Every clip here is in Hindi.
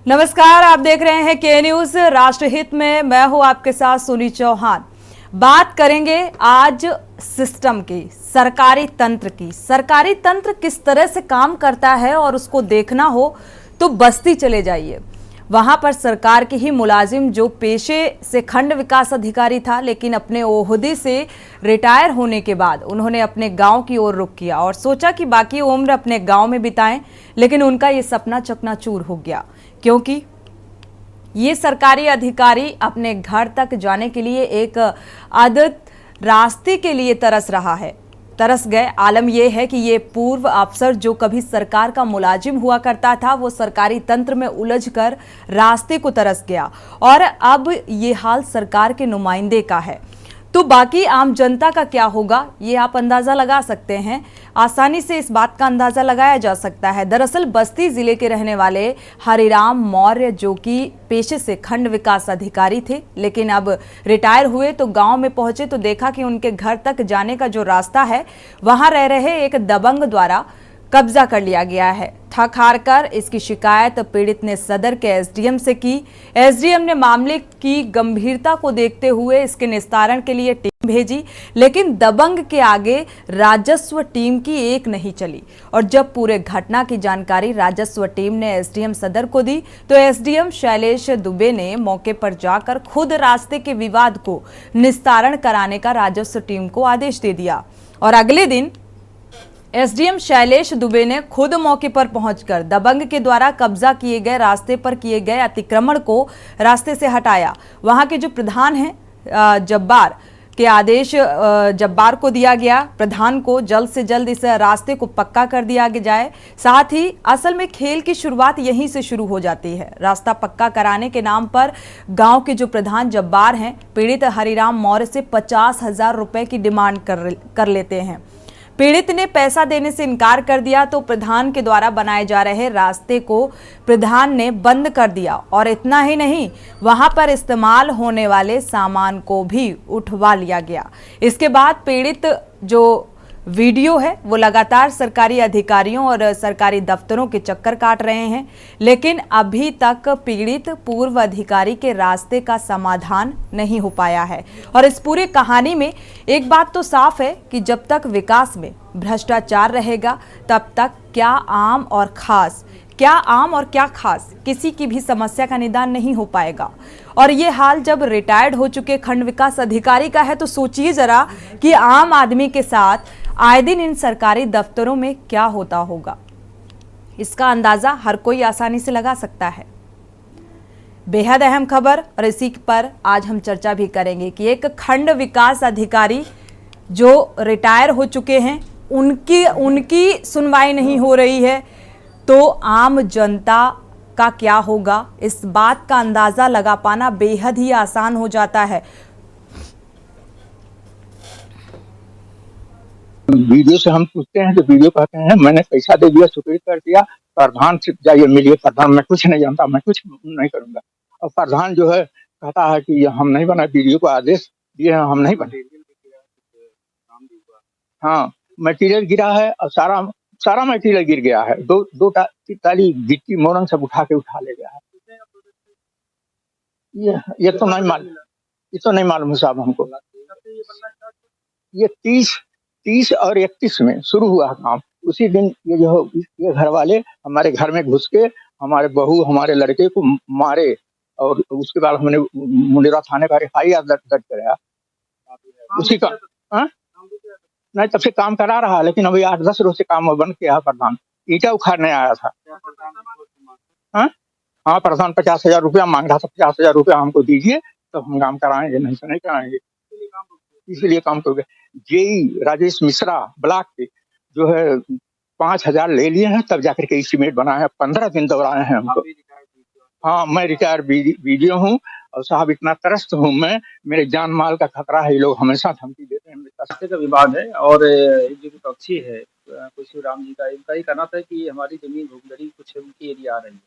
नमस्कार, आप देख रहे हैं के न्यूज राष्ट्रहित में। मैं हूं आपके साथ सुनी चौहान। बात करेंगे आज सिस्टम की, सरकारी तंत्र की। सरकारी तंत्र किस तरह से काम करता है और उसको देखना हो तो बस्ती चले जाइए। वहां पर सरकार के ही मुलाजिम जो पेशे से खंड विकास अधिकारी था, लेकिन अपने ओहदे से रिटायर होने के बाद उन्होंने अपने गांव की ओर रुख किया और सोचा कि बाकी उम्र अपने गांव में बिताएं, लेकिन उनका ये सपना चकनाचूर हो गया, क्योंकि ये सरकारी अधिकारी अपने घर तक जाने के लिए एक आदत रास्ते के लिए तरस गए। आलम यह है कि ये पूर्व अफसर जो कभी सरकार का मुलाजिम हुआ करता था, वो सरकारी तंत्र में उलझकर रास्ते को तरस गया और अब ये हाल सरकार के नुमाइंदे का है। तो बाकी आम जनता का क्या होगा, ये आप अंदाजा लगा सकते हैं। आसानी से इस बात का अंदाजा लगाया जा सकता है। दरअसल बस्ती जिले के रहने वाले हरिराम मौर्य, जो कि पेशे से खंड विकास अधिकारी थे, लेकिन अब रिटायर हुए, तो गांव में पहुंचे तो देखा कि उनके घर तक जाने का जो रास्ता है, वहां रह रहे एक दबंग द्वारा कब्जा कर लिया गया है। थक हार कर इसकी शिकायत पीड़ित ने सदर के एसडीएम से की। एसडीएम ने मामले की गंभीरता को देखते हुए इसके निस्तारण के लिए टीम भेजी, लेकिन दबंग के आगे राजस्व टीम की एक नहीं चली। और जब पूरे घटना की जानकारी राजस्व टीम ने एसडीएम सदर को दी, तो एसडीएम शैलेश दुबे ने मौके पर जाकर खुद रास्ते के विवाद को निस्तारण कराने का राजस्व टीम को आदेश दे दिया। और अगले दिन एसडीएम शैलेश दुबे ने खुद मौके पर पहुंचकर दबंग के द्वारा कब्जा किए गए रास्ते पर किए गए अतिक्रमण को रास्ते से हटाया। वहां के जो प्रधान हैं जब्बार के आदेश जब्बार को दिया गया, प्रधान को जल्द से जल्द इस रास्ते को पक्का कर दिया जाए। साथ ही असल में खेल की शुरुआत यहीं से शुरू हो जाती है। रास्ता पक्का कराने के नाम पर गांव के जो प्रधान जब्बार हैं, पीड़ित हरिराम मौर्य से 50,000 रुपए की डिमांड कर लेते हैं। पीड़ित ने पैसा देने से इनकार कर दिया, तो प्रधान के द्वारा बनाए जा रहे रास्ते को प्रधान ने बंद कर दिया। और इतना ही नहीं, वहां पर इस्तेमाल होने वाले सामान को भी उठवा लिया गया। इसके बाद पीड़ित जो वीडियो है वो लगातार सरकारी अधिकारियों और सरकारी दफ्तरों के चक्कर काट रहे हैं, लेकिन अभी तक पीड़ित पूर्व अधिकारी के रास्ते का समाधान नहीं हो पाया है। और इस पूरी कहानी में एक बात तो साफ है कि जब तक विकास में भ्रष्टाचार रहेगा, तब तक क्या आम और क्या खास किसी की भी समस्या का निदान नहीं हो पाएगा। और ये हाल जब रिटायर्ड हो चुके खंड विकास अधिकारी का है, तो सोचिए जरा कि आम आदमी के साथ आए दिन इन सरकारी दफ्तरों में क्या होता होगा। इसका अंदाजा हर कोई आसानी से लगा सकता है। बेहद अहम खबर, और इसी पर आज हम चर्चा भी करेंगे कि एक खंड विकास अधिकारी जो रिटायर हो चुके हैं, उनकी सुनवाई नहीं हो रही है, तो आम जनता का क्या होगा, इस बात का अंदाजा लगा पाना बेहद ही आसान हो जाता है। वीडियो से हम पूछते हैं तो वीडियो कहते हैं मैंने पैसा दे दिया, स्वीकृत कर दिया, प्रधान से जाइए मिलिए, प्रधान मैं कुछ नहीं जानता, मैं कुछ नहीं करूंगा। और प्रधान जो है कहता है कि हम नहीं बना, वीडियो को आदेश दिए हैं, हम नहीं बने। हाँ, मटेरियल गिरा है और सारा मटेरियल गिर गया है। दो ताली गिट्टी मोरंग सब उठा ले गया है। ये तो नहीं मालूम है साहब हमको। ये 30 और 31 में शुरू हुआ काम। उसी दिन ये घर वाले हमारे घर में घुस के हमारे बहू हमारे लड़के को मारे, और उसके बाद हमने मुंडेरा थाने का FIR दर्ज कराया। उसी का नहीं, तब से काम करा रहा, लेकिन अभी 8-10 रोज से काम बंद किया। प्रधान ईटा उखाड़ने आया था। हाँ, प्रधान 50,000 रुपया मांग रहा था। 50,000 रुपया हमको दीजिए तो हम काम कराएंगे, नहीं तो नहीं कराएंगे। इसीलिए काम कर गए। जेई राजेश मिश्रा ब्लॉक के जो है 5,000 ले लिए हैं, तब जाकर के एस्टीमेट बनाए हैं। 15 दिन दौड़ाए हैं हमको। हाँ, मैं रिटायर वीडियो हूँ, और साहब इतना त्रस्त हूँ मैं, मेरे जान माल का खतरा है। ये लोग हमेशा धमकी देते हैं। रास्ते का विवाद है, और जो विपक्षी है कुछ राम जी का, इनका ही कहना था कि हमारी जमीन भूखदरी कुछ उनकी एरिया आ रही है।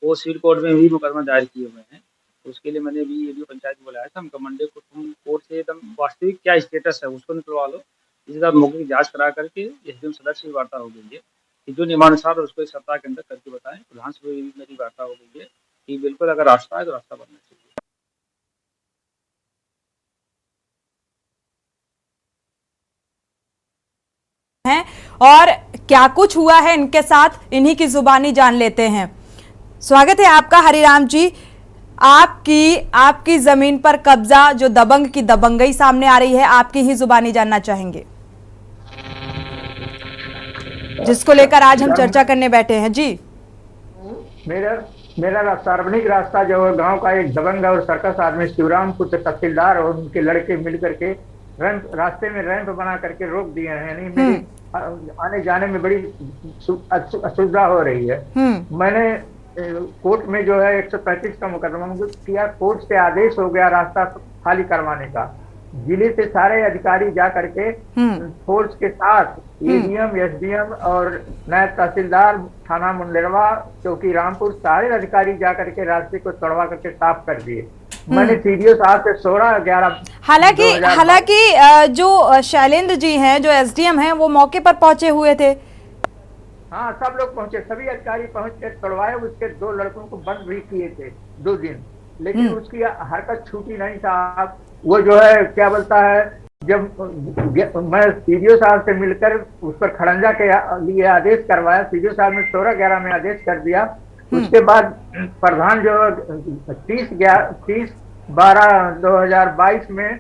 वो सिविल कोर्ट में भी मुकदमा दायर किए हुए हैं। उसके लिए मैंने भी एडीओ पंचायत को बुलाया था। हम मंडे को तुम कोर्ट से एकदम वास्तविक क्या स्टेटस है उसको निकलवा लो। इसके बाद मौके की जाँच करा करके एसडीएम सदर से भी वार्ता हो गई है कि जो नियमानुसार उसको 1 सप्ताह के अंदर करके बताएं। प्रधान से भी मेरी वार्ता हो गई है। कि बिल्कुल अगर रास्ता है तो रास्ता बनना चाहिए। हैं और क्या कुछ हुआ है इनके साथ, इन्हीं की जुबानी जान लेते हैं। स्वागत है आपका हरिराम जी। आपकी जमीन पर कब्जा, जो दबंग की दबंगई सामने आ रही है, आपकी ही जुबानी जानना चाहेंगे, जिसको लेकर आज हम चर्चा करने बैठे हैं। जी, मेरा मेरा सार्वजनिक रास्ता जो है, गांव का एक दबंग और सर्कस आदमी शिवराम पुत्र तहसीलदार और उनके लड़के मिल करके रास्ते में रैंप बना करके रोक दिए हैं। यानी मेरी आने जाने में बड़ी असुविधा हो रही है। मैंने कोर्ट में जो है 135 का मुकदमा किया, कोर्ट से आदेश हो गया रास्ता खाली करवाने का। जिले से सारे अधिकारी जा करके फोर्स के साथ एडीएम, एसडीएम और नायब तहसीलदार थाना मुंडेरवा, चौकी रामपुर, सारे अधिकारी जा करके रास्ते को तोड़वा करके साफ कर दिए। मैंने सीडीओ साहब से 16/11 हालांकि जो शैलेंद्र जी हैं, जो एसडीएम हैं, वो मौके पर पहुंचे हुए थे। हाँ, सब लोग पहुंचे, सभी अधिकारी पहुंच के तोड़वाए। उसके 2 लड़कों को बंद भी किए थे 2 दिन, लेकिन उसकी हरकत छूटी नहीं साहब। वो जो है क्या बोलता है, जब मैं सीडीओ साहब से मिलकर उस पर खड़ंजा के लिए आदेश करवाया, सीडीओ साहब ने 16/11 में आदेश कर दिया। उसके बाद प्रधान जो 30/12/2022 में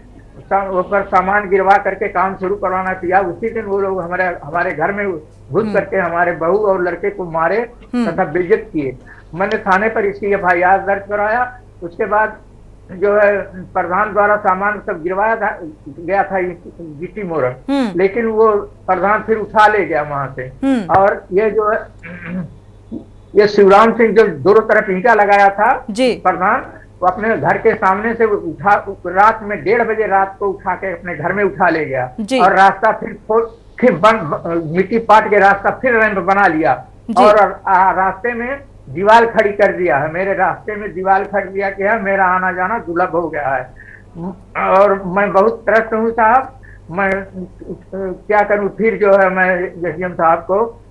ऊपर सामान गिरवा करके काम शुरू करवाना किया। उसी दिन वो लोग हमारे घर में घुस करके हमारे बहू और लड़के को मारे तथा बेइज्जत किए। मैंने थाने पर इसकी FIR दर्ज कराया। उसके बाद जो है प्रधान द्वारा सामान सब गिरवाया गया था जीटी मोड़, लेकिन वो प्रधान फिर उठा ले गया वहां से। और ये जो है ये शिवराम सिंह जो दोनों तरफ ईंटा लगाया था प्रधान, वो अपने घर के सामने से उठा, रात में 1:30 बजे रात को उठा के अपने घर में उठा ले गया और रास्ता फिर मिट्टी पाट के रास्ता फिर रैंप बना लिया और रास्ते में दीवार खड़ी कर दिया है। मेरे रास्ते में दीवार खड़ी दिया कि है, मेरा आना जाना दुर्लभ हो गया है और मैं बहुत त्रस्त हूँ साहब। मैं क्या करूँ, फिर जो है मैं एसडीएम साहब को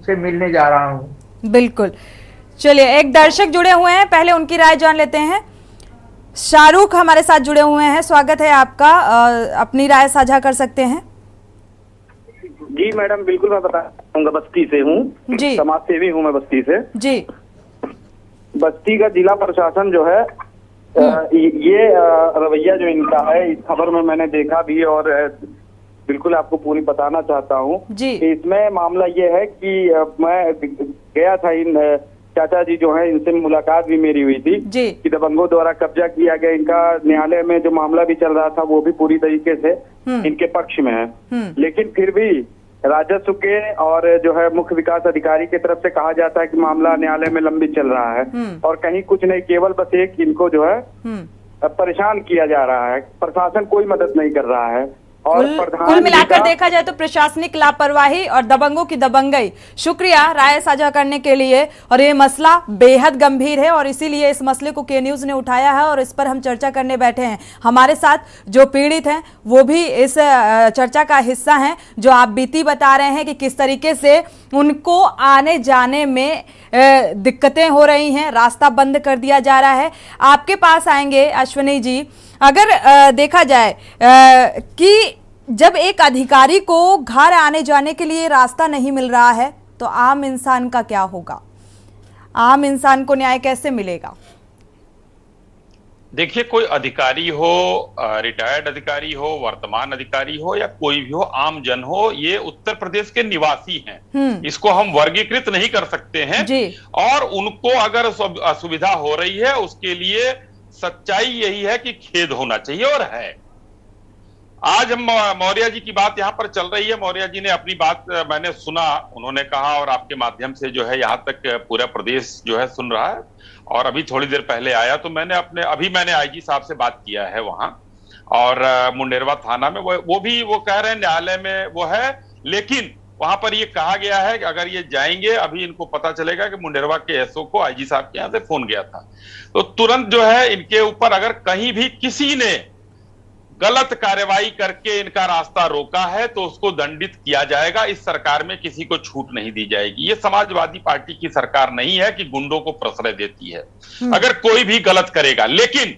से मिलने जा रहा हूँ। बिल्कुल, चलिए एक दर्शक जुड़े हुए हैं, पहले उनकी राय जान लेते हैं। शाहरुख हमारे साथ जुड़े हुए हैं, स्वागत है आपका, अपनी राय साझा कर सकते हैं। जी मैडम, बिल्कुल मैं बताऊंगा। बस्ती से हूँ, समाज सेवी हूँ मैं बस्ती से। जी, बस्ती का जिला प्रशासन जो है ये रवैया जो इनका है, इस खबर में मैंने देखा भी और बिल्कुल आपको पूरी बताना चाहता हूँ। इसमें मामला ये है कि मैं गया था, इन चाचा जी जो है इनसे मुलाकात भी मेरी हुई थी कि दबंगों द्वारा कब्जा किया गया। इनका न्यायालय में जो मामला भी चल रहा था वो भी पूरी तरीके से इनके पक्ष में है, लेकिन फिर भी राजस्व के और जो है मुख्य विकास अधिकारी की तरफ से कहा जाता है कि मामला न्यायालय में लंबित चल रहा है और कहीं कुछ नहीं, केवल बस एक इनको जो है परेशान किया जा रहा है। प्रशासन कोई मदद नहीं कर रहा है और कुल मिलाकर देखा जाए तो प्रशासनिक लापरवाही और दबंगों की दबंगई। शुक्रिया राय साझा करने के लिए। और ये मसला बेहद गंभीर है और इसीलिए इस मसले को के न्यूज ने उठाया है और इस पर हम चर्चा करने बैठे हैं। हमारे साथ जो पीड़ित हैं वो भी इस चर्चा का हिस्सा हैं, जो आप बीती बता रहे हैं कि किस तरीके से उनको आने जाने में दिक्कतें हो रही हैं, रास्ता बंद कर दिया जा रहा है। आपके पास आएंगे अश्विनी जी, अगर देखा जाए कि जब एक अधिकारी को घर आने जाने के लिए रास्ता नहीं मिल रहा है तो आम इंसान का क्या होगा? आम इंसान को न्याय कैसे मिलेगा? देखिए, कोई अधिकारी हो, रिटायर्ड अधिकारी हो, वर्तमान अधिकारी हो या कोई भी हो, आम जन हो, ये उत्तर प्रदेश के निवासी हैं। इसको हम वर्गीकृत नहीं कर सकते हैं और उनको अगर असुविधा हो रही है उसके लिए सच्चाई यही है कि खेद होना चाहिए और है। आज हम मौर्य जी की बात यहाँ पर चल रही है। मौर्य जी ने अपनी बात मैंने सुना, उन्होंने कहा और आपके माध्यम से जो है यहाँ तक पूरा प्रदेश जो है सुन रहा है। और अभी थोड़ी देर पहले आया तो मैंने आईजी साहब से बात किया है वहां और मुंडेरवा थाना में वो कह रहे हैं न्यायालय में वो है, लेकिन वहां पर ये कहा गया है कि अगर ये जाएंगे, अभी इनको पता चलेगा कि मुंडेरवा के एसओ को आईजी साहब के यहाँ से फोन गया था, तो तुरंत जो है इनके ऊपर अगर कहीं भी किसी ने गलत कार्रवाई करके इनका रास्ता रोका है तो उसको दंडित किया जाएगा। इस सरकार में किसी को छूट नहीं दी जाएगी। ये समाजवादी पार्टी की सरकार नहीं है कि गुंडों को प्रश्रय देती है। अगर कोई भी गलत करेगा, लेकिन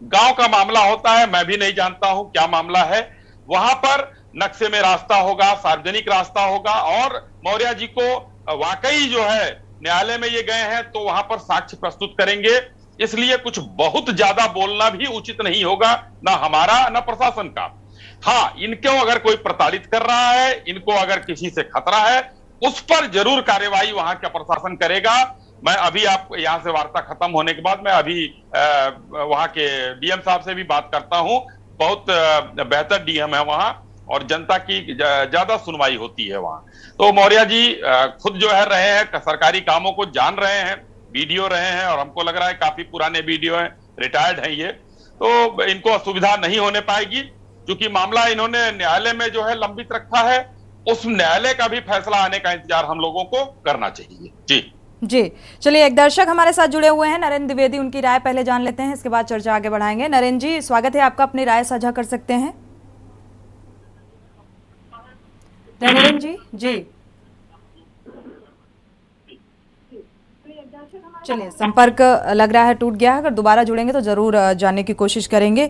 गांव का मामला होता है, मैं भी नहीं जानता हूं क्या मामला है, वहां पर नक्शे में रास्ता होगा, सार्वजनिक रास्ता होगा, और मौर्य जी को वाकई जो है न्यायालय में ये गए हैं तो वहां पर साक्ष्य प्रस्तुत करेंगे। इसलिए कुछ बहुत ज्यादा बोलना भी उचित नहीं होगा, ना हमारा ना प्रशासन का। हाँ, इनको अगर कोई प्रताड़ित कर रहा है, इनको अगर किसी से खतरा है, उस पर जरूर कार्यवाही वहां का प्रशासन करेगा। मैं अभी आप यहां से वार्ता खत्म होने के बाद मैं अभी वहां के डीएम साहब से भी बात करता हूं। बहुत बेहतर डीएम है वहां और जनता की ज्यादा सुनवाई होती है वहां। तो मौर्य जी खुद जो है रहे हैं, सरकारी कामों को जान रहे हैं, वीडियो रहे हैं, और हमको लग रहा है काफी पुराने वीडियो हैं, रिटायर्ड हैं ये, तो इनको असुविधा नहीं होने पाएगी। क्योंकि मामला इन्होंने न्यायालय में जो है लंबित रखा है, उस न्यायालय का भी फैसला आने का इंतजार हम लोगों को करना चाहिए। जी, चलिए, एक दर्शक हमारे साथ जुड़े हुए हैं, नरेंद्र द्विवेदी, उनकी राय पहले जान लेते हैं, इसके बाद चर्चा आगे बढ़ाएंगे। नरेंद्र जी, स्वागत है आपका, अपनी राय साझा कर सकते हैं। नरेंद्र जी, जी चलिए, संपर्क लग रहा है टूट गया है, अगर दोबारा जुड़ेंगे तो जरूर जानने की कोशिश करेंगे।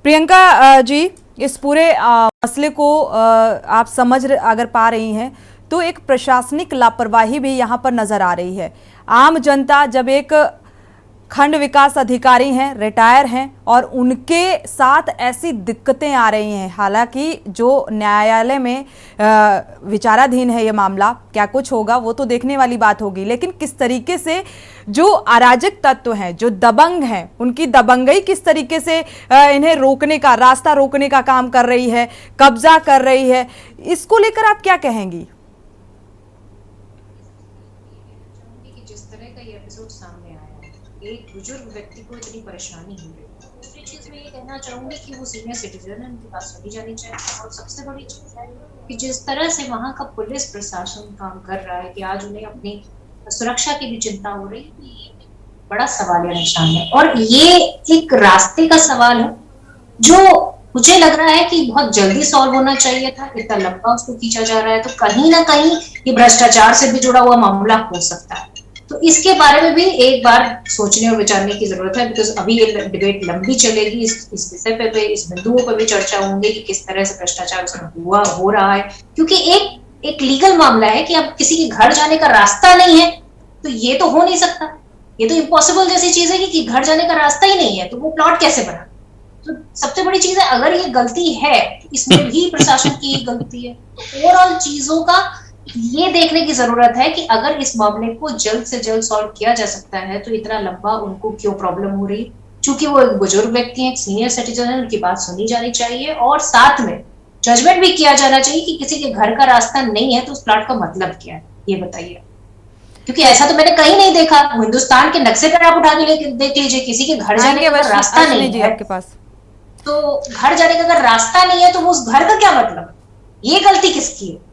प्रियंका जी, इस पूरे मसले को आप समझ अगर पा रही हैं तो एक प्रशासनिक लापरवाही भी यहाँ पर नजर आ रही है। आम जनता जब एक खंड विकास अधिकारी हैं, रिटायर हैं, और उनके साथ ऐसी दिक्कतें आ रही हैं, हालांकि जो न्यायालय में विचाराधीन है ये मामला, क्या कुछ होगा वो तो देखने वाली बात होगी, लेकिन किस तरीके से जो अराजक तत्व हैं, जो दबंग हैं, उनकी दबंगई किस तरीके से इन्हें रोकने का, रास्ता रोकने का काम कर रही है, कब्जा कर रही है, इसको लेकर आप क्या कहेंगी? एक बुजुर्ग व्यक्ति को इतनी परेशानी हो रही है। दूसरी चीज मैं ये कहना चाहूंगी कि वो सीनियर सिटीजन है, उनकी बात सुनी जानी चाहिए। और सबसे बड़ी चीज है कि जिस तरह से वहाँ का पुलिस प्रशासन काम कर रहा है कि आज उन्हें अपनी सुरक्षा की भी चिंता हो रही है, ये बड़ा सवालिया निशान है। और ये एक रास्ते का सवाल है जो मुझे लग रहा है कि बहुत जल्दी सॉल्व होना चाहिए था। इतना लंबा उसको खींचा जा रहा है, तो कहीं ना कहीं ये भ्रष्टाचार से भी जुड़ा हुआ मामला हो सकता है। तो इसके बारे में भी एक बार सोचने और विचारने की जरूरत है, बिकॉज अभी ये डिबेट लंबी चलेगी। इस विषय पे इस बिंदुओं पर भी चर्चा होंगी कि किस तरह से भ्रष्टाचार उसमें हो रहा है। क्योंकि एक लीगल मामला है कि अब किसी के घर जाने का रास्ता नहीं है, तो ये तो हो नहीं सकता, ये तो इम्पॉसिबल जैसी चीज है कि घर जाने का रास्ता ही नहीं है, तो वो प्लॉट कैसे बना। तो सबसे बड़ी चीज है, अगर ये गलती है इसमें भी प्रशासन की गलती है। तो ओवरऑल चीजों का ये देखने की जरूरत है कि अगर इस मामले को जल्द से जल्द सॉल्व किया जा सकता है तो इतना लंबा उनको क्यों प्रॉब्लम हो रही। चूंकि वो एक बुजुर्ग व्यक्ति हैं, एक सीनियर सिटीजन है, उनकी बात सुनी जानी चाहिए और साथ में जजमेंट भी किया जाना चाहिए कि किसी के घर का रास्ता नहीं है तो उस प्लॉट का मतलब क्या है, ये बताइए। क्योंकि ऐसा तो मैंने कहीं नहीं देखा। हिंदुस्तान के नक्शे पर आप उठा के देख लीजिए, किसी के घर जाने का रास्ता नहीं है आपके पास, तो घर जाने का अगर रास्ता नहीं है तो वो उस घर का क्या मतलब, ये गलती किसकी है।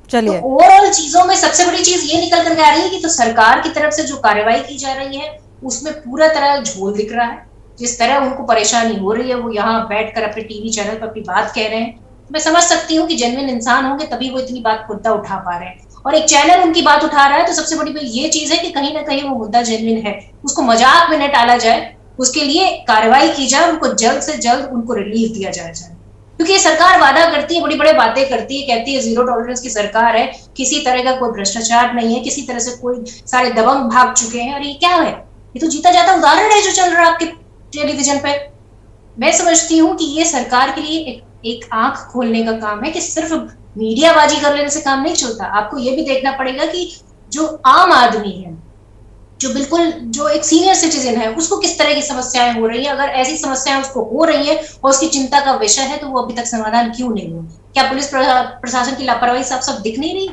चलिए, तो ओवरऑल चीजों में सबसे बड़ी चीज ये निकल कर आ रही है कि तो सरकार की तरफ से जो कार्रवाई की जा रही है उसमें पूरा तरह झोल दिख रहा है। जिस तरह उनको परेशानी हो रही है, वो यहाँ बैठकर अपने टीवी चैनल पर अपनी बात कह रहे हैं। मैं समझ सकती हूँ कि जेन्युइन इंसान होंगे तभी वो इतनी बात मुद्दा उठा पा रहे हैं, और एक चैनल उनकी बात उठा रहा है, तो सबसे बड़ी ये चीज है कि कहीं ना कहीं वो मुद्दा जेन्युइन है, उसको मजाक में न टाला जाए, उसके लिए कार्रवाई की जाए, उनको जल्द से जल्द उनको रिलीफ दिया जाए। क्योंकि ये सरकार वादा करती है, बड़ी बड़ी बातें करती है, कहती है जीरो टॉलरेंस की सरकार है, किसी तरह का कोई भ्रष्टाचार नहीं है, किसी तरह से कोई सारे दबंग भाग चुके हैं। और ये क्या है, ये तो जीता जाता उदाहरण है जो चल रहा है आपके टेलीविजन पे। मैं समझती हूँ कि ये सरकार के लिए एक आंख खोलने का काम है कि सिर्फ मीडियाबाजी कर लेने से काम नहीं चलता। आपको ये भी देखना पड़ेगा कि जो आम आदमी है, जो एक सीनियर सिटीजन है, उसको किस तरह की समस्याएं हो रही है। अगर ऐसी समस्याएं उसको हो रही है और उसकी चिंता का विषय है तो वो अभी तक समाधान क्यों नहीं हुआ। क्या पुलिस प्रशासन की लापरवाही सब दिख नहीं रही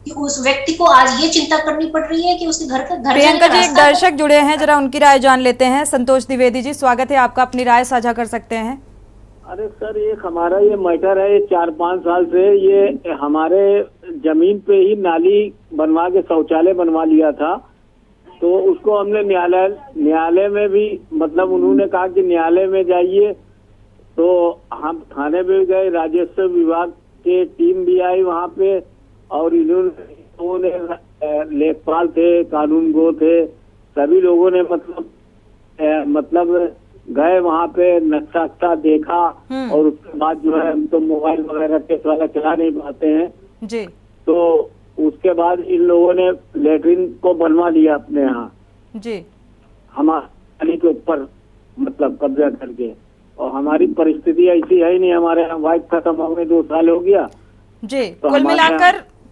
कि उस व्यक्ति को आज ये चिंता करनी पड़ रही है कि उसके घर प्रियंका जी, एक दर्शक जुड़े हैं, जरा उनकी राय जान लेते हैं। संतोष द्विवेदी जी, स्वागत है आपका, अपनी राय साझा कर सकते हैं। अरे सर, हमारा ये मैटर है, ये 4-5 साल से ये हमारे जमीन पे ही नाली बनवा के शौचालय बनवा लिया था। तो उसको हमने न्यायालय में भी, मतलब उन्होंने कहा कि न्यायालय में जाइए, तो हम थाने में गए, राजस्व विभाग के टीम भी आई वहाँ पे, और इन्होंने लेखपाल थे, कानूनगो थे, सभी लोगों ने मतलब गए वहाँ पे, नक्शा देखा, और उसके बाद जो है, हम तो मोबाइल वगैरह टेस्ट वाला चला नहीं पाते हैं जी, तो उसके बाद इन लोगों ने लेटरिन को बनवा लिया अपने यहाँ जी, हमारे के ऊपर मतलब कब्जा करके। और हमारी परिस्थिति ऐसी है ही नहीं, हमारे यहाँ वाइफ खत्म हो गई, 2 साल हो गया जी। तो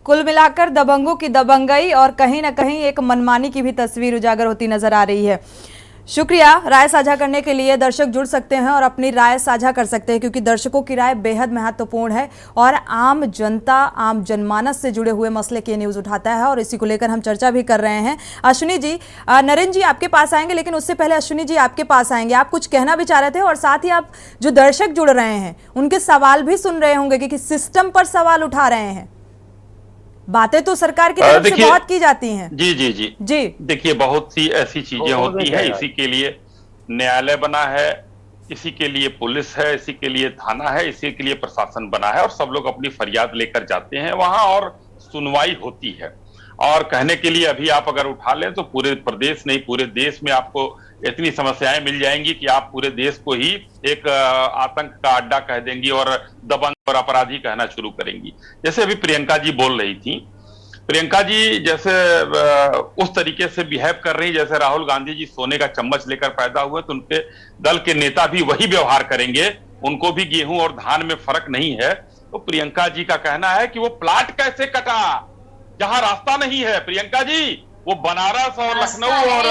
कुल मिलाकर दबंगों की दबंगई और कहीं ना कहीं एक मनमानी की भी तस्वीर उजागर होती नजर आ रही है। शुक्रिया राय साझा करने के लिए। दर्शक जुड़ सकते हैं और अपनी राय साझा कर सकते हैं, क्योंकि दर्शकों की राय बेहद महत्वपूर्ण है और आम जनता, आम जनमानस से जुड़े हुए मसले के न्यूज उठाता है और इसी को लेकर हम चर्चा भी कर रहे हैं। अश्विनी जी, नरेंद्र जी आपके पास आएंगे, लेकिन उससे पहले अश्विनी जी आपके पास आएंगे। आप कुछ कहना भी चाह रहे थे और साथ ही आप जो दर्शक जुड़ रहे हैं उनके सवाल भी सुन रहे होंगे, क्योंकि सिस्टम पर सवाल उठा रहे हैं। बातें तो सरकार की तरफ से बहुत की जाती हैं। जी जी जी जी, देखिए बहुत सी ऐसी चीजें होती हैं, इसी के लिए न्यायालय बना है, इसी के लिए पुलिस है, इसी के लिए थाना है, इसी के लिए प्रशासन बना है, और सब लोग अपनी फरियाद लेकर जाते हैं वहां और सुनवाई होती है। और कहने के लिए अभी आप अगर उठा लें तो पूरे प्रदेश नहीं, पूरे देश में आपको इतनी समस्याएं मिल जाएंगी कि आप पूरे देश को ही एक आतंक का अड्डा कह देंगी और दबंग और अपराधी कहना शुरू करेंगी। जैसे अभी प्रियंका जी बोल रही थी, प्रियंका जी जैसे उस तरीके से बिहेव कर रही जैसे राहुल गांधी जी सोने का चम्मच लेकर पैदा हुए, तो उनके दल के नेता भी वही व्यवहार करेंगे, उनको भी गेहूं और धान में फर्क नहीं है। तो प्रियंका जी का कहना है कि वो प्लाट कैसे कटा जहां रास्ता नहीं है। प्रियंका जी, वो बनारस और लखनऊ और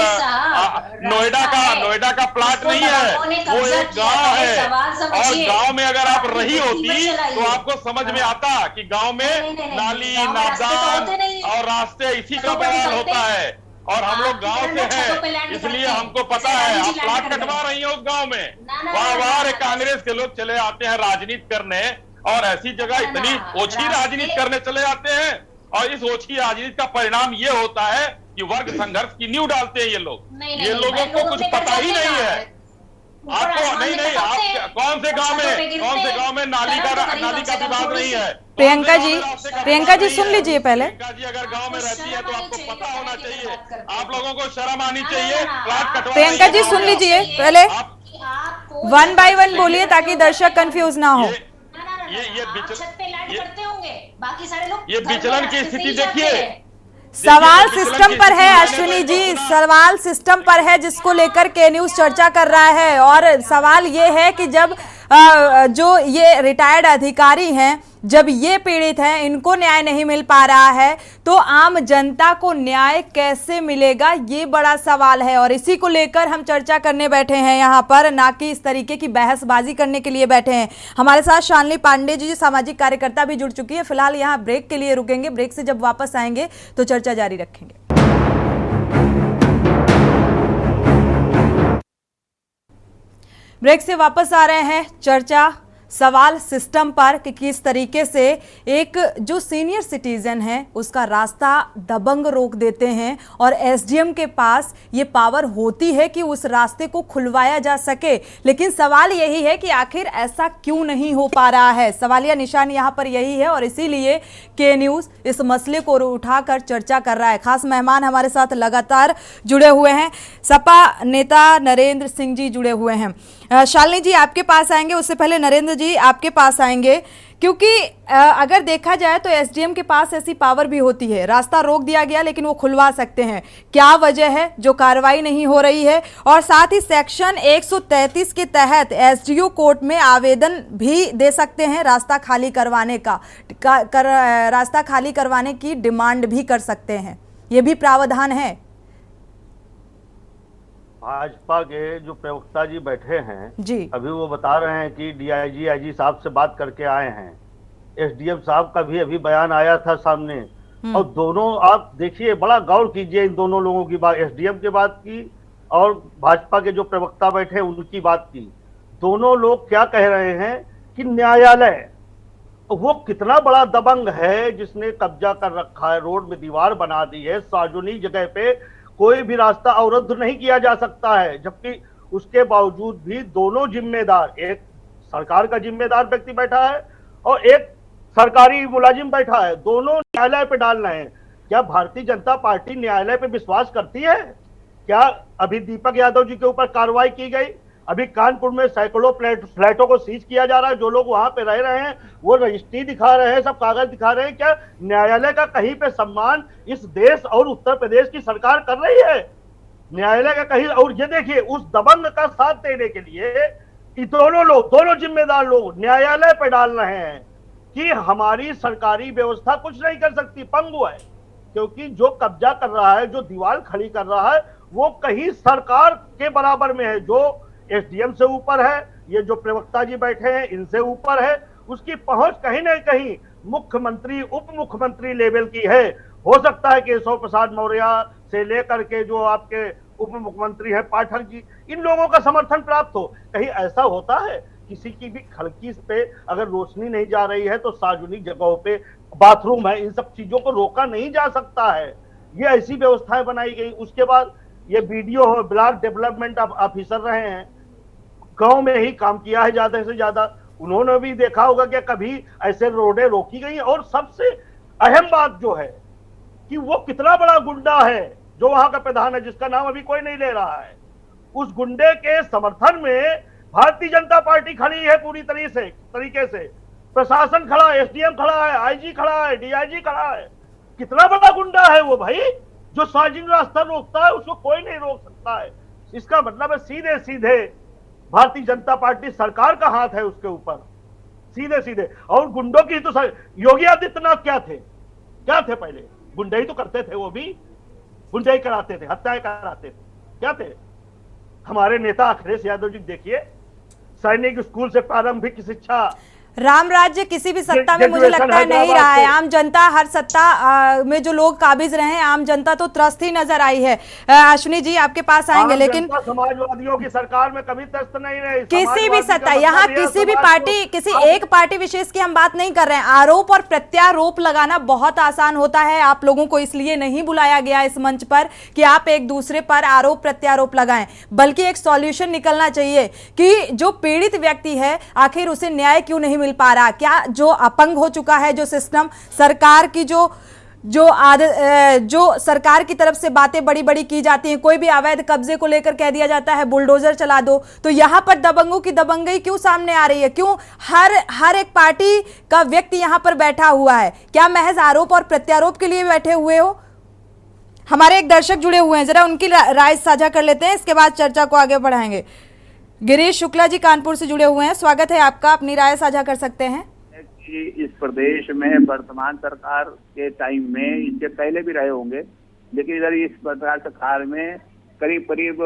नोएडा का प्लाट नहीं है, वो एक गांव है। और गांव में अगर आप रही होती तो आपको समझ में आता कि गांव में नाली, नापदान और रास्ते, इसी का बवाल होता है। और हम लोग गांव से हैं, इसलिए हमको पता है। आप प्लाट कटवा रही हैं उस गांव में, बार कांग्रेस के लोग चले आते हैं राजनीति करने, और ऐसी जगह इतनी ओछी राजनीति करने चले जाते हैं, और इस ओछी राजनीति का परिणाम ये होता है कि वर्ग संघर्ष की नींव डालते हैं ये लोग। ये लोगों को कुछ पता ही नहीं है। आपको नहीं, आप कौन से गांव में नाली का विवाद नहीं है। प्रियंका जी सुन लीजिए पहले। प्रियंका जी अगर गांव में रहती है तो आपको पता होना चाहिए, आप लोगों को शर्म आनी चाहिए। प्रियंका जी सुन लीजिए पहले, 1 बाय 1 बोलिए ताकि दर्शक कंफ्यूज ना हो। ये विचलन की स्थिति देखिए। सवाल सिस्टम पर है अश्विनी जी, सवाल सिस्टम पर है जिसको लेकर के न्यूज चर्चा कर रहा है। और सवाल ये है कि जब जो ये रिटायर्ड अधिकारी हैं, जब ये पीड़ित हैं, इनको न्याय नहीं मिल पा रहा है, तो आम जनता को न्याय कैसे मिलेगा, ये बड़ा सवाल है। और इसी को लेकर हम चर्चा करने बैठे हैं यहाँ पर, ना कि इस तरीके की बहसबाजी करने के लिए बैठे हैं। हमारे साथ शालिनी पांडे जी सामाजिक कार्यकर्ता भी जुड़ चुकी है। फिलहाल यहाँ ब्रेक के लिए रुकेंगे, ब्रेक से जब वापस आएंगे तो चर्चा जारी रखेंगे। ब्रेक से वापस आ रहे हैं, चर्चा सवाल सिस्टम पर कि किस तरीके से एक जो सीनियर सिटीजन है उसका रास्ता दबंग रोक देते हैं, और एसडीएम के पास ये पावर होती है कि उस रास्ते को खुलवाया जा सके। लेकिन सवाल यही है कि आखिर ऐसा क्यों नहीं हो पा रहा है, सवालिया निशान यहाँ पर यही है। और इसीलिए के न्यूज़ इस मसले को उठाकर चर्चा कर रहा है। खास मेहमान हमारे साथ लगातार जुड़े हुए हैं, सपा नेता नरेंद्र सिंह जी जुड़े हुए हैं। शालिनी जी आपके पास आएंगे, उससे पहले नरेंद्र जी आपके पास आएंगे, क्योंकि अगर देखा जाए तो एसडीएम के पास ऐसी पावर भी होती है, रास्ता रोक दिया गया लेकिन वो खुलवा सकते हैं। क्या वजह है जो कार्रवाई नहीं हो रही है? और साथ ही सेक्शन 133 के तहत एसडीओ कोर्ट में आवेदन भी दे सकते हैं, रास्ता खाली करवाने रास्ता खाली करवाने की डिमांड भी कर सकते हैं, ये भी प्रावधान है। भाजपा के जो प्रवक्ता जी बैठे हैं जी, अभी वो बता रहे हैं कि डीआईजी आईजी साहब से बात करके आए हैं, एसडीएम साहब का भी अभी बयान आया था सामने। और दोनों आप देखिए, बड़ा गौर कीजिए इन दोनों लोगों की बात, एसडीएम की बात की और भाजपा के जो प्रवक्ता बैठे उनकी बात की। दोनों लोग क्या कह रहे हैं कि न्यायालय वो कितना बड़ा दबंग है जिसने कब्जा कर रखा है, रोड में दीवार बना दी है, सार्वजनिक जगह पे कोई भी रास्ता अवरुद्ध नहीं किया जा सकता है। जबकि उसके बावजूद भी दोनों जिम्मेदार, एक सरकार का जिम्मेदार व्यक्ति बैठा है और एक सरकारी मुलाजिम बैठा है, दोनों न्यायालय पे डाल रहे हैं। क्या भारतीय जनता पार्टी न्यायालय पे विश्वास करती है? क्या अभी दीपक यादव जी के ऊपर कार्रवाई की गई? अभी कानपुर में सैकड़ों फ्लैटों को सीज किया जा रहा है। जो लोग वहां पे रह रहे हैं वो रजिस्ट्री दिखा रहे हैं, सब कागज दिखा रहे हैं। क्या न्यायालय का कहीं पे सम्मान इस देश और उत्तर प्रदेश की सरकार कर रही है? न्यायालय का कहीं, और ये देखिए उस दबंग का साथ देने के लिए दोनों जिम्मेदार लोग न्यायालय पे डाल रहे हैं कि हमारी सरकारी व्यवस्था कुछ नहीं कर सकती, पंगु है। क्योंकि जो कब्जा कर रहा है, जो दीवार खड़ी कर रहा है, वो कहीं सरकार के बराबर में है, जो एसडीएम से ऊपर है, ये जो प्रवक्ता जी बैठे हैं इनसे ऊपर है। उसकी पहुंच कहीं न कहीं मुख्यमंत्री, उप मुख्यमंत्री लेवल की है। हो सकता है केशव प्रसाद मौर्य से लेकर के जो आपके उप मुख्यमंत्री है पाठक जी, इन लोगों का समर्थन प्राप्त हो। कहीं ऐसा होता है किसी की भी खिड़की पे अगर रोशनी नहीं जा रही है तो सार्वजनिक जगहों पे बाथरूम है, इन सब चीजों को रोका नहीं जा सकता है। ये ऐसी व्यवस्थाएं बनाई गई। उसके बाद ये बीडीओ ब्लॉक डेवलपमेंट ऑफिसर रहे हैं, गांव में ही काम किया है ज्यादा से ज्यादा। उन्होंने भी देखा होगा कि कभी ऐसे रोडें रोकी गई। और सबसे अहम बात जो है कि वो कितना बड़ा गुंडा है जो वहां का प्रधान है, जिसका नाम अभी कोई नहीं ले रहा है। उस गुंडे के समर्थन में भारतीय जनता पार्टी खड़ी है पूरी तरीके से। प्रशासन खड़ा है, एसडीएम खड़ा है, आईजी खड़ा है, डीआईजी खड़ा है। कितना बड़ा गुंडा है वो भाई, जो सार्वजनिक रास्ता रोकता है उसको कोई नहीं रोक सकता है। इसका मतलब है सीधे सीधे भारतीय जनता पार्टी सरकार का हाथ है उसके ऊपर, सीधे सीधे। और गुंडों की तो योगी आदित्यनाथ क्या थे पहले? गुंडाई तो करते थे, वो भी गुंडाई कराते थे, हत्याएं कराते थे, क्या थे? हमारे नेता अखिलेश यादव जी देखिए, सैनिक स्कूल से प्रारंभिक शिक्षा, राम राज्य किसी भी सत्ता में मुझे लगता है नहीं रहा है। आम जनता, हर सत्ता में जो लोग काबिज रहे हैं, आम जनता तो त्रस्त ही नजर आई है। अश्विनी जी आपके पास आएंगे, लेकिन समाजवादियों की सरकार में कभी त्रस्त नहीं रही किसी भी सत्ता। यहाँ किसी भी पार्टी, किसी एक पार्टी विशेष की हम बात नहीं कर रहे हैं। आरोप और प्रत्यारोप लगाना बहुत आसान होता है। आप लोगों को इसलिए नहीं बुलाया गया इस मंच पर कि आप एक दूसरे पर आरोप प्रत्यारोप लगाएं, बल्कि एक सॉल्यूशन निकलना चाहिए कि जो पीड़ित व्यक्ति है आखिर उसे न्याय क्यों नहीं मिल पा रहा। क्या जो अपंग हो चुका है जो सिस्टम, सरकार की जो सरकार की तरफ से बातें बड़ी बड़ी की जाती हैं, कोई भी अवैध कब्जे को लेकर कह दिया जाता है बुलडोजर चला दो, तो यहां पर दबंगों की दबंगई क्यों सामने आ रही है? क्यों हर एक पार्टी का व्यक्ति यहां पर बैठा हुआ है? क्या महज आरोप और प्रत्यारोप के लिए बैठे हुए हो? हमारे एक दर्शक जुड़े हुए हैं, जरा उनकी राय साझा कर लेते हैं, इसके बाद चर्चा को आगे बढ़ाएंगे। गिरीश शुक्ला जी कानपुर से जुड़े हुए हैं, स्वागत है आपका, अपनी राय साझा कर सकते हैं। इस प्रदेश में वर्तमान सरकार के टाइम में, इससे पहले भी रहे होंगे, लेकिन इधर इस वर्तमान सरकार में करीब करीब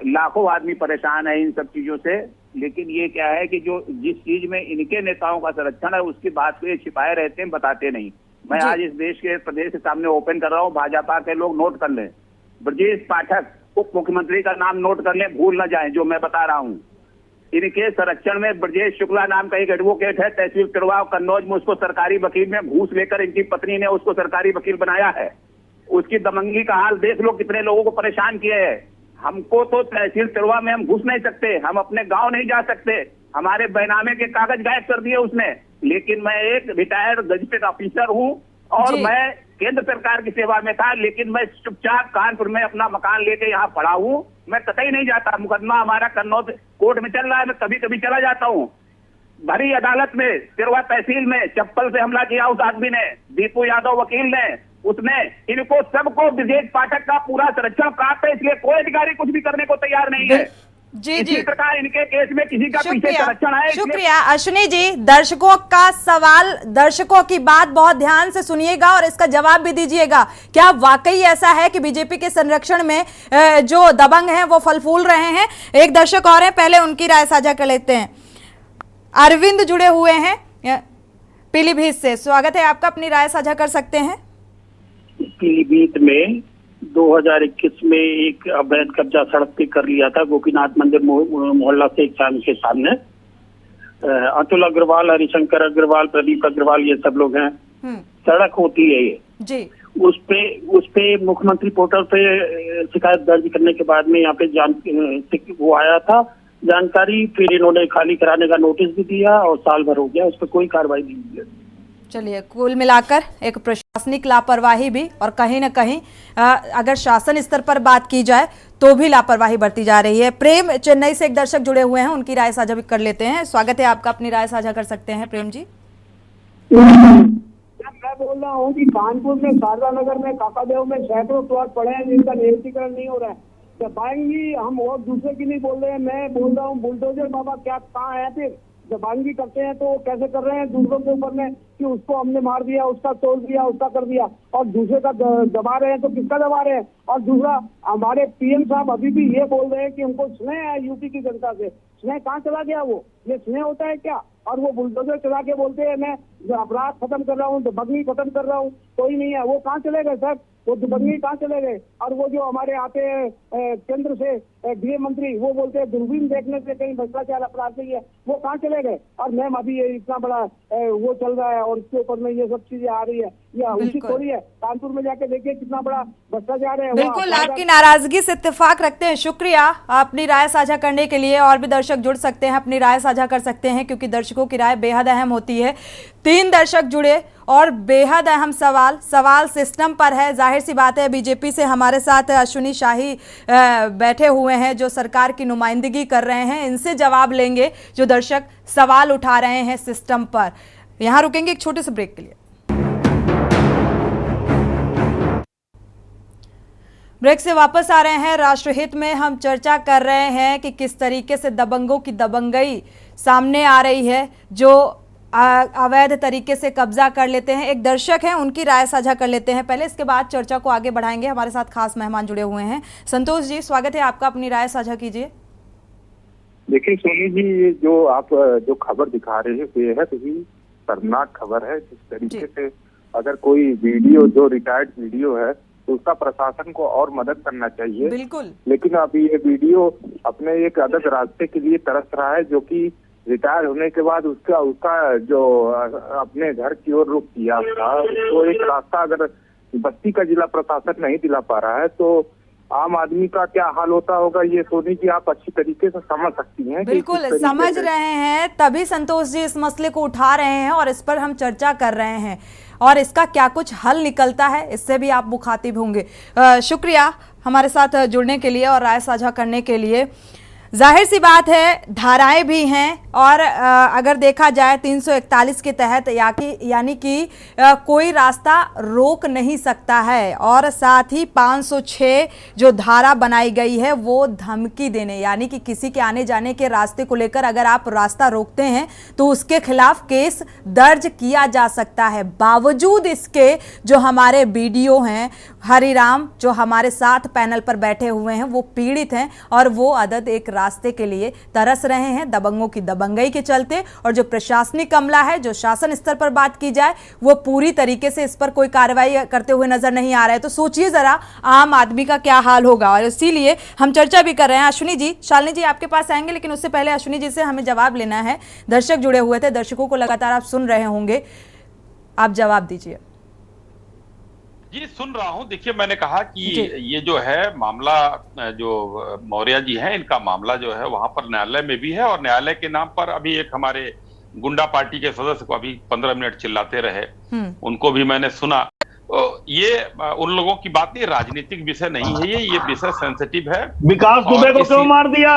लाखों आदमी परेशान है इन सब चीजों से। लेकिन ये क्या है कि जो जिस चीज में इनके नेताओं का संरक्षण है उसकी बात को ये छिपाए रहते हैं, बताते नहीं। मैं आज इस देश के प्रदेश के सामने ओपन कर रहा हूँ, भाजपा के लोग नोट कर लें, ब्रजेश पाठक उप मुख्यमंत्री का नाम नोट कर लें, भूल न जाएं जो मैं बता रहा हूँ। इनके संरक्षण में ब्रजेश शुक्ला नाम का एक एडवोकेट है, तहसील तिरवा कन्नौज में, उसको सरकारी वकील में घूस लेकर इनकी पत्नी ने उसको सरकारी वकील बनाया है। उसकी दबंगी का हाल देख लो, कितने लोगों को परेशान किए है। हमको तो तहसील तिरवा में हम घुस नहीं सकते, हम अपने गांव नहीं जा सकते, हमारे बैनामे के कागज गायब कर दिए उसने। लेकिन मैं एक रिटायर्ड गजेटेड ऑफिसर हूँ और मैं केंद्र सरकार की सेवा में था, लेकिन मैं चुपचाप कानपुर में अपना मकान लेके यहाँ पड़ा हूँ। मैं कतई नहीं जाता, मुकदमा हमारा कन्नौज कोर्ट में चल रहा है, मैं कभी कभी चला जाता हूँ। भरी अदालत में, तिरवा तहसील में चप्पल से हमला किया उस आदमी ने, दीपू यादव वकील ने, उसने। इनको सबको ब्रजेश पाठक का पूरा संरक्षण प्राप्त है, इसलिए कोई अधिकारी कुछ भी करने को तैयार नहीं है। जी इसी प्रकार इनके केस में किसी का पीछे संरक्षण है। शुक्रिया अश्विनी जी। दर्शकों का सवाल, दर्शकों की बात बहुत ध्यान से सुनिएगा और इसका जवाब भी दीजिएगा। क्या वाकई ऐसा है कि बीजेपी के संरक्षण में जो दबंग हैं वो फल फूल रहे हैं? एक दर्शक और हैं, पहले उनकी राय साझा कर लेते हैं। अरविंद जुड़े हुए हैं पीलीभीत से, स्वागत है आपका, अपनी राय साझा कर सकते हैं। पीलीभीत में 2021 में एक अवैध कब्जा सड़क पे कर लिया था, गोपीनाथ मंदिर मोहल्ला से एक के सामने। अतुल अग्रवाल, हरिशंकर अग्रवाल, प्रदीप अग्रवाल, ये सब लोग हैं। सड़क होती है ये जी। उस पे मुख्यमंत्री पोर्टल पे शिकायत दर्ज करने के बाद में यहाँ पे वो आया था जानकारी, फिर इन्होंने खाली कराने का नोटिस भी दिया और साल भर हो गया, उस पर कोई कार्रवाई नहीं हुई। चलिए, कुल मिलाकर एक प्रशासनिक लापरवाही भी, और कहीं ना कहीं अगर शासन स्तर पर बात की जाए तो भी लापरवाही बरती जा रही है। प्रेम चेन्नई से एक दर्शक जुड़े हुए हैं, उनकी राय साझा भी कर लेते हैं। स्वागत है आपका, अपनी राय साझा कर सकते हैं प्रेम जी। मैं बोल रहा हूँ कि कानपुर में, शारदा नगर में, काकादेव में सैकड़ों प्लॉट पड़े हैं जिनका नियमितीकरण नहीं हो रहा है। दबाएंगी हम और दूसरे की नहीं बोल रहे हैं, मैं बोल रहा हूँ बुलडोजर बाबा क्या कहाँ है? फिर दबाएंगी करते हैं तो कैसे कर रहे हैं दूसरों के ऊपर में कि उसको हमने मार दिया, उसका तोड़ दिया, उसका कर दिया, और दूसरे का दबा रहे हैं तो किसका दबा रहे हैं? और दूसरा, हमारे पीएम साहब अभी भी ये बोल रहे हैं कि हमको स्नेह है यूपी की जनता से। स्नेह कहाँ चला गया? वो ये स्नेह होता है क्या? और वो बुलडोजर चला के बोलते हैं मैं अपराध खत्म कर रहा हूँ, दबंगी खत्म कर रहा हूँ, कोई नहीं है। वो कहाँ चले गए सर? वो दबंगी कहाँ चले गए? और वो जो हमारे आते हैं केंद्र से गृह मंत्री, वो बोलते हैं दूरबीन देखने से कहीं भ्रष्टाचार अपराध नहीं है, वो कहाँ चले गए? और मैम अभी ये इतना बड़ा वो चल रहा है और इसके ऊपर में ये सब चीजें आ रही है, या उचित थोड़ी है? कानपुर में जाके देखिए कितना बड़ा भ्रष्टाचार है। बिल्कुल, आपकी नाराजगी से इत्तेफाक रखते हैं। शुक्रिया अपनी राय साझा करने के लिए। और भी दर्शक जुड़ सकते हैं, अपनी राय साझा कर सकते हैं, क्योंकि दर्शकों की राय बेहद अहम होती है। 3 दर्शक जुड़े और बेहद अहम सवाल सिस्टम पर है। जाहिर सी बात है, बीजेपी से हमारे साथ अश्विनी शाही बैठे हुए हैं जो सरकार की नुमाइंदगी कर रहे हैं। इनसे जवाब लेंगे जो दर्शक सवाल उठा रहे हैं सिस्टम पर। यहां रुकेंगे एक छोटे से ब्रेक के लिए। ब्रेक से वापस आ रहे हैं। राष्ट्रहित में हम चर्चा कर रहे हैं कि किस तरीके से दबंगों की दबंगई सामने आ रही है, जो अवैध तरीके से कब्जा कर लेते हैं। एक दर्शक हैं, उनकी राय साझा कर लेते हैं पहले, इसके बाद चर्चा को आगे बढ़ाएंगे। हमारे साथ खास मेहमान जुड़े हुए हैं। संतोष जी, स्वागत है आपका, अपनी राय साझा कीजिए। देखिए सोनी जी, ये जो आप जो खबर दिखा रहे हैं बेहद ही शर्मनाक खबर है। जिस तरीके से अगर कोई वीडियो, जो रिटायर्ड वीडियो है, तो उसका प्रशासन को और मदद करना चाहिए। बिल्कुल। लेकिन अभी ये वीडियो अपने एक अलग रास्ते के लिए तरस रहा है, जो कि रिटायर होने के बाद उसका जो अपने घर की ओर रुख किया था, तो एक रास्ता अगर बस्ती का जिला प्रशासन नहीं दिला पा रहा है तो आम आदमी का क्या हाल होता होगा, ये सोनी जी आप अच्छी तरीके से समझ सकती हैं। बिल्कुल समझ रहे हैं, तभी संतोष जी इस मसले को उठा रहे हैं और इस पर हम चर्चा कर रहे हैं, और इसका क्या कुछ हल निकलता है इससे भी आप मुखातिब होंगे। शुक्रिया हमारे साथ जुड़ने के लिए और राय साझा करने के लिए। जाहिर सी बात है, धाराएं भी हैं, और अगर देखा जाए 341 के तहत यानी कि कोई रास्ता रोक नहीं सकता है, और साथ ही 506 जो धारा बनाई गई है वो धमकी देने, यानी कि किसी के आने जाने के रास्ते को लेकर अगर आप रास्ता रोकते हैं तो उसके खिलाफ केस दर्ज किया जा सकता है। बावजूद इसके जो हमारे वीडियो हैं, हरिराम जो हमारे साथ पैनल पर बैठे हुए हैं, वो पीड़ित हैं और वो अदद एक रास्ते के लिए तरस रहे हैं दबंगों की दबंगई के चलते। और जो प्रशासनिक अमला है, जो शासन स्तर पर बात की जाए, वो पूरी तरीके से इस पर कोई कार्रवाई करते हुए नजर नहीं आ रहा है। तो सोचिए जरा आम आदमी का क्या हाल होगा, और इसीलिए हम चर्चा भी कर रहे हैं। अश्विनी जी, शालिनी जी आपके पास आएंगे, लेकिन उससे पहले अश्विनी जी से हमें जवाब लेना है। दर्शक जुड़े हुए थे, दर्शकों को लगातार आप सुन रहे होंगे, आप जवाब दीजिए। जी सुन रहा हूं। देखिए, मैंने कहा कि ये जो है मामला, जो मौर्य जी हैं, इनका मामला जो है वहां पर न्यायालय में भी है, और न्यायालय के नाम पर अभी एक हमारे गुंडा पार्टी के सदस्य को अभी 15 मिनट चिल्लाते रहे, उनको भी मैंने सुना। तो ये उन लोगों की बात नहीं, राजनीतिक विषय नहीं है ये विषय सेंसिटिव है। विकास दुबे को क्यों मार दिया?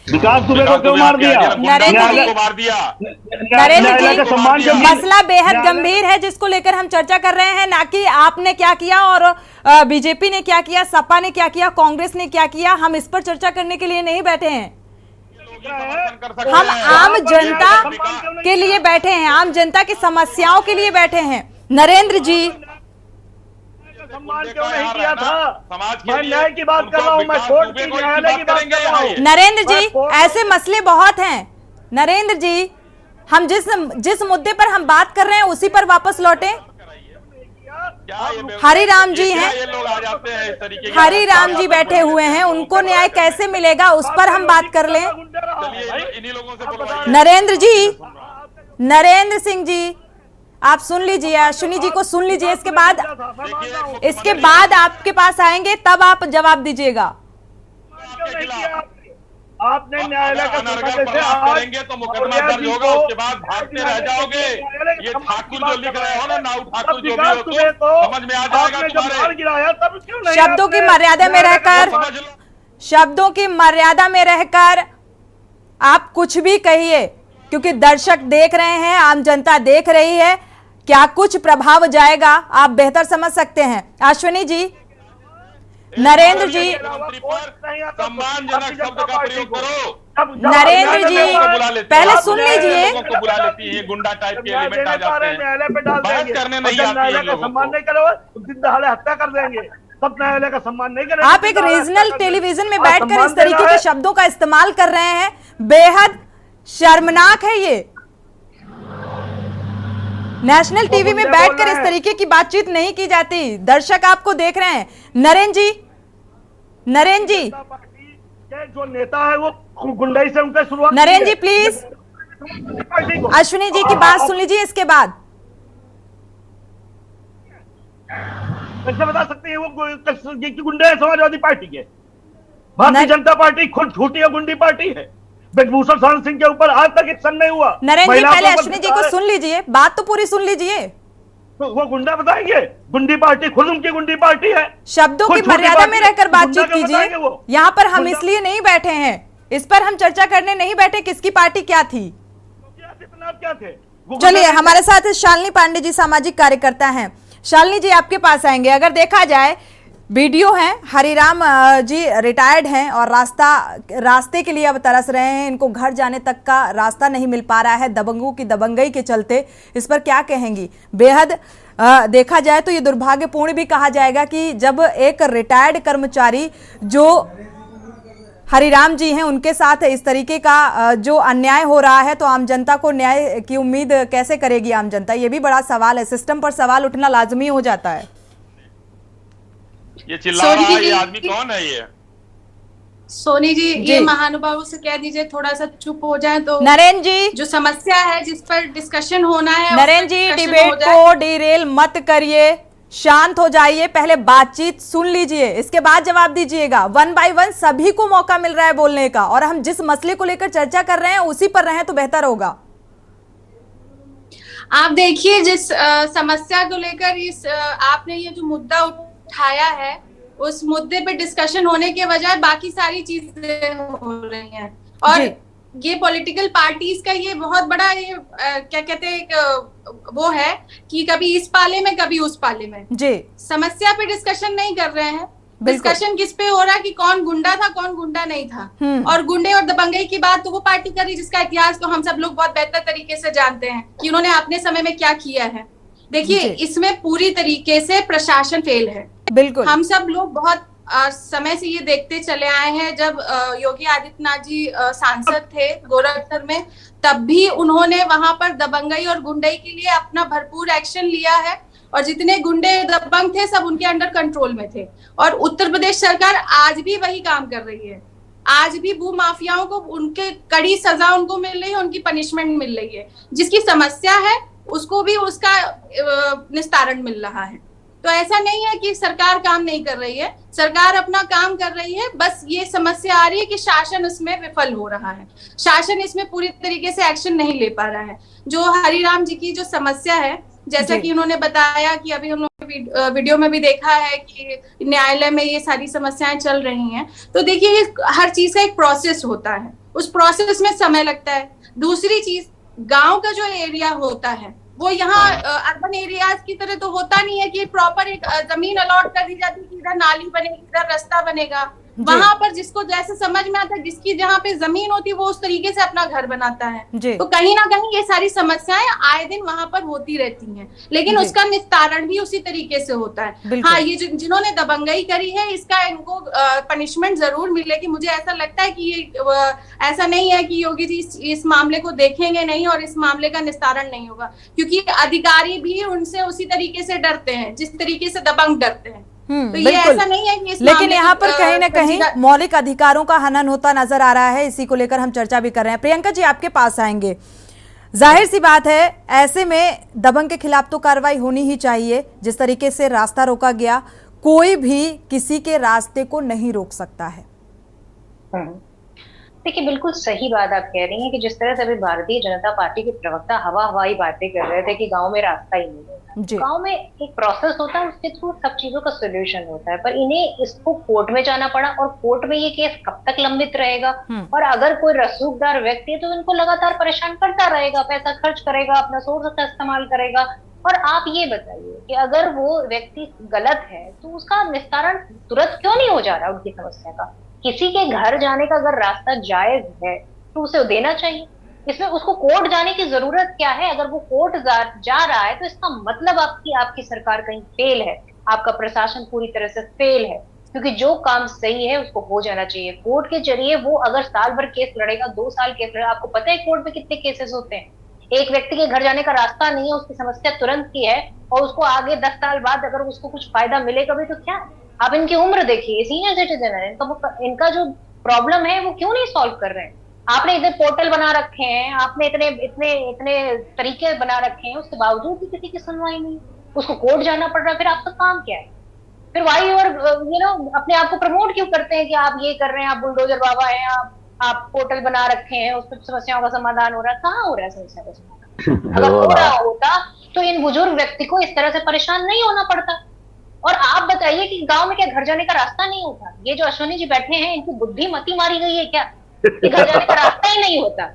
विकास दुबे को क्यों मार दिया? नरेंद्र जी, मसला बेहद गंभीर है जिसको लेकर हम चर्चा कर रहे हैं, ना कि आपने क्या किया और बीजेपी ने क्या किया, सपा ने क्या किया, कांग्रेस ने क्या किया। हम इस पर चर्चा करने के लिए नहीं बैठे हैं, हम आम जनता के लिए बैठे हैं, आम जनता की समस्याओं के लिए बैठे हैं। नरेंद्र जी, सम्मान क्यों नहीं किया था? मैं न्याय की बात कर रहा हूं, मैं कोर्ट की न्यायालय की बात कर रहा हूं। नरेंद्र जी, ऐसे मसले बहुत हैं। नरेंद्र जी, हम जिस मुद्दे पर हम बात कर रहे हैं उसी पर वापस लौटें। हरिराम जी हैं, हरिराम जी बैठे हुए हैं, उनको न्याय कैसे मिलेगा उस पर हम बात कर लें। नरेंद्र जी, नरेंद्र सिंह जी, आप सुन लीजिए, अश्विनी जी को सुन लीजिए, इसके बाद आपके पास आएंगे, तब आप जवाब दीजिएगा। आपने न्यायालय का करेंगे तो मुकदमा दर्ज होगा, उसके बाद भागते रह जाओगे। ये ठाकुर जो लिख रहे हो ना, नाउ ठाकुर जो भी हो, तो समझ में आ जाएगा तुम्हारे। गिराया तब क्यों नहीं शब्दों की मर्यादा में रहकर, शब्दों की मर्यादा में रहकर आप कुछ भी कहिए, क्योंकि दर्शक देख रहे हैं, आम जनता देख रही है, क्या कुछ प्रभाव जाएगा आप बेहतर समझ सकते हैं। अश्विनी जी, नरेंद्र जी, सम्मानजनक शब्द का प्रयोग करो। नरेंद्र जी पहले सुन लीजिए। बुला लेती है, गुंडा टाइप के एलिमेंट आ जाते हैं, न्यायालय पे डाल बहस देंगे। करने नहीं जब आती न्यायालय है का लोगों सम्मान को। नहीं करोगे तो दिन दहाड़े हत्या कर देंगे, तब न्यायालय का सम्मान नहीं करेंगे। आप एक रीजनल टेलीविजन में बैठकर इस तरीके के शब्दों का इस्तेमाल कर रहे हैं, बेहद शर्मनाक है ये। नेशनल टीवी में बैठकर इस तरीके की बातचीत नहीं की जाती। दर्शक आपको देख रहे हैं। नरेंद्र जी, नरेंद्र जी, जो नेता है वो गुंडाई से उनका शुरुआत। नरेंद्र जी प्लीज, अश्विनी जी की बात सुन लीजिए, इसके बाद कैसे बता सकते हैं वो गुंडे हैं समाजवादी पार्टी के? भारतीय जनता पार्टी खुद झूठी और गुंडी पार्टी है। ब्रजभूषण शरण सिंह के ऊपर आज तक एक्शन नहीं हुआ। नरेंद्र जी पहले अश्विनी जी को सुन लीजिए, बात तो पूरी सुन लीजिए। तो वो गुंडा बताएंगे? गुंडी पार्टी खुद उनकी गुंडी पार्टी है। शब्दों की मर्यादा में रहकर बातचीत कीजिए। यहाँ पर हम इसलिए नहीं बैठे हैं, इस पर हम चर्चा करने नहीं बैठे किसकी पार्टी क्या थी। क्या थे? चलिए, हमारे साथ शालिनी पांडे जी सामाजिक कार्यकर्ता हैं। शालिनी जी आपके पास आएंगे। अगर देखा जाए, वीडियो है, हरिराम जी रिटायर्ड हैं और रास्ते के लिए अब तरस रहे हैं। इनको घर जाने तक का रास्ता नहीं मिल पा रहा है दबंगों की दबंगई के चलते। इस पर क्या कहेंगी? बेहद देखा जाए तो ये दुर्भाग्यपूर्ण भी कहा जाएगा कि जब एक रिटायर्ड कर्मचारी जो हरिराम जी हैं उनके साथ इस तरीके का जो अन्याय हो रहा है, तो आम जनता को न्याय की उम्मीद कैसे करेगी आम जनता? ये भी बड़ा सवाल है। सिस्टम पर सवाल उठना लाजमी हो जाता है। ये चिल्ला रहा है, ये आदमी कौन है? ये सोनी जी, ये महानुभावों से कह दीजिए थोड़ा सा चुप हो जाए तो। नरेंद्र जी, जो समस्या है जिस पर डिस्कशन होना है, नरेंद्र जी डिबेट को डिरेल मत करिए, शांत हो जाइए, पहले बातचीत सुन लीजिए, इसके बाद जवाब दीजिएगा। 1 बाय 1 सभी को मौका मिल रहा है बोलने का, और हम जिस मसले को लेकर चर्चा कर रहे हैं उसी पर रहें तो बेहतर होगा। आप देखिए, जिस समस्या को लेकर इस आपने ये जो मुद्दा उठाया है, उस मुद्दे पे डिस्कशन होने के बजाय बाकी सारी चीजें हो रही हैं। और ये पॉलिटिकल पार्टीज का ये बहुत बड़ा ये क्या कहते हैं वो है कि कभी इस पाले में कभी उस पाले में। जी, समस्या पे डिस्कशन नहीं कर रहे हैं। डिस्कशन किस पे हो रहा है कि कौन गुंडा था, कौन गुंडा नहीं था। और गुंडे और दबंगई की बात तो वो पार्टी करी जिसका इतिहास तो हम सब लोग बहुत बेहतर तरीके से जानते हैं कि उन्होंने अपने समय में क्या किया है। देखिए, इसमें पूरी तरीके से प्रशासन फेल है। बिल्कुल, हम सब लोग बहुत समय से ये देखते चले आए हैं। जब योगी आदित्यनाथ जी सांसद थे गोरखपुर में, तब भी उन्होंने वहां पर दबंगई और गुंडई के लिए अपना भरपूर एक्शन लिया है, और जितने गुंडे दबंग थे सब उनके अंडर कंट्रोल में थे। और उत्तर प्रदेश सरकार आज भी वही काम कर रही है। आज भी भू माफियाओं को उनके कड़ी सजा उनको मिल रही है, उनकी पनिशमेंट मिल रही है। जिसकी समस्या है उसको भी उसका निस्तारण मिल रहा है। तो ऐसा नहीं है कि सरकार काम नहीं कर रही है, सरकार अपना काम कर रही है। बस ये समस्या आ रही है कि शासन इसमें विफल हो रहा है, शासन इसमें पूरी तरीके से एक्शन नहीं ले पा रहा है। जो हरिराम जी की जो समस्या है, जैसा कि उन्होंने बताया कि अभी हम लोग वीडियो में भी देखा है कि न्यायालय में ये सारी समस्याएं चल रही हैं। तो देखिए, हर चीज का एक प्रोसेस होता है, उस प्रोसेस में समय लगता है। दूसरी चीज, गांव का जो एरिया होता है वो यहाँ अर्बन एरियाज की तरह तो होता नहीं है कि प्रॉपर एक जमीन अलॉट कर दी जाती है कि इधर नाली बनेगी, इधर रास्ता बनेगा। वहां पर जिसको जैसे समझ में आता है, जिसकी जहाँ पे जमीन होती है वो उस तरीके से अपना घर बनाता है। तो कहीं ना कहीं ये सारी समस्याएं आए दिन वहां पर होती रहती हैं, लेकिन उसका निस्तारण भी उसी तरीके से होता है। हाँ, ये जिन्होंने दबंगई करी है, इसका इनको पनिशमेंट जरूर मिलेगी। मुझे ऐसा लगता है कि ये ऐसा नहीं है कि योगी जी इस मामले को देखेंगे नहीं और इस मामले का निस्तारण नहीं होगा, क्योंकि अधिकारी भी उनसे उसी तरीके से डरते हैं जिस तरीके से दबंग डरते हैं। तो ये ऐसा नहीं है कि लेकिन यहाँ पर कहीं ना कहीं मौलिक अधिकारों का हनन होता नजर आ रहा है। इसी को लेकर हम चर्चा भी कर रहे हैं। प्रियंका जी आपके पास आएंगे। जाहिर सी बात है, ऐसे में दबंग के खिलाफ तो कार्रवाई होनी ही चाहिए। जिस तरीके से रास्ता रोका गया, कोई भी किसी के रास्ते को नहीं रोक सकता है। देखिए बिल्कुल सही बात आप कह रही हैं कि जिस तरह से अभी भारतीय जनता पार्टी के प्रवक्ता हवाई बातें कर रहे थे कि गांव में रास्ता ही नहीं होता। गांव में एक प्रोसेस होता है, उसके थ्रू सब चीजों का सोल्यूशन होता है, पर इन्हें इसको कोर्ट में जाना पड़ा और कोर्ट में ये केस कब तक लंबित रहेगा। और अगर कोई रसूखदार व्यक्ति है तो इनको लगातार परेशान करता रहेगा, पैसा खर्च करेगा, अपना सोर्स का इस्तेमाल करेगा। और आप ये बताइए कि अगर वो व्यक्ति गलत है तो उसका निस्तारण तुरंत क्यों नहीं हो जा रहा उनकी समस्या का। किसी के घर जाने का अगर रास्ता जायज है तो उसे देना चाहिए। इसमें उसको कोर्ट जाने की जरूरत क्या है? अगर वो कोर्ट जा रहा है तो इसका मतलब आपकी सरकार कहीं फेल है, आपका प्रशासन पूरी तरह से फेल है, क्योंकि जो काम सही है उसको हो जाना चाहिए। कोर्ट के जरिए वो अगर साल भर केस लड़ेगा, 2 साल केस लड़ेगा, आपको पता है कोर्ट में कितने केसेस होते हैं। एक व्यक्ति के घर जाने का रास्ता नहीं है, उसकी समस्या तुरंत की है और उसको आगे 10 साल बाद अगर उसको कुछ फायदा मिलेगा भी तो क्या। आप इनकी उम्र देखिए, सीनियर सिटीजन है, इनका जो प्रॉब्लम है वो क्यों नहीं सॉल्व कर रहे हैं। आपने इतने पोर्टल बना रखे हैं, आपने इतने तरीके बना रखे हैं, उसके बावजूद भी किसी की सुनवाई नहीं, उसको कोर्ट जाना पड़ रहा है। फिर आपका काम क्या है? फिर वाई और अपने आप को प्रमोट क्यों करते हैं कि आप ये कर रहे हैं, आप बुलडोजर बाबा हैं, आप पोर्टल बना रखे हैं, उस पर समस्याओं का समाधान हो रहा है। कहाँ हो रहा है समस्या का समाधान? अगर हो रहा होता तो इन बुजुर्ग व्यक्ति को इस तरह से परेशान नहीं होना पड़ता। और आप बताइए कि गांव में क्या घर जाने का रास्ता नहीं होता? ये जो अश्विनी जी बैठे हैं, इनकी बुद्धि मती मारी गई है क्या कि घर जाने का रास्ता ही नहीं होता?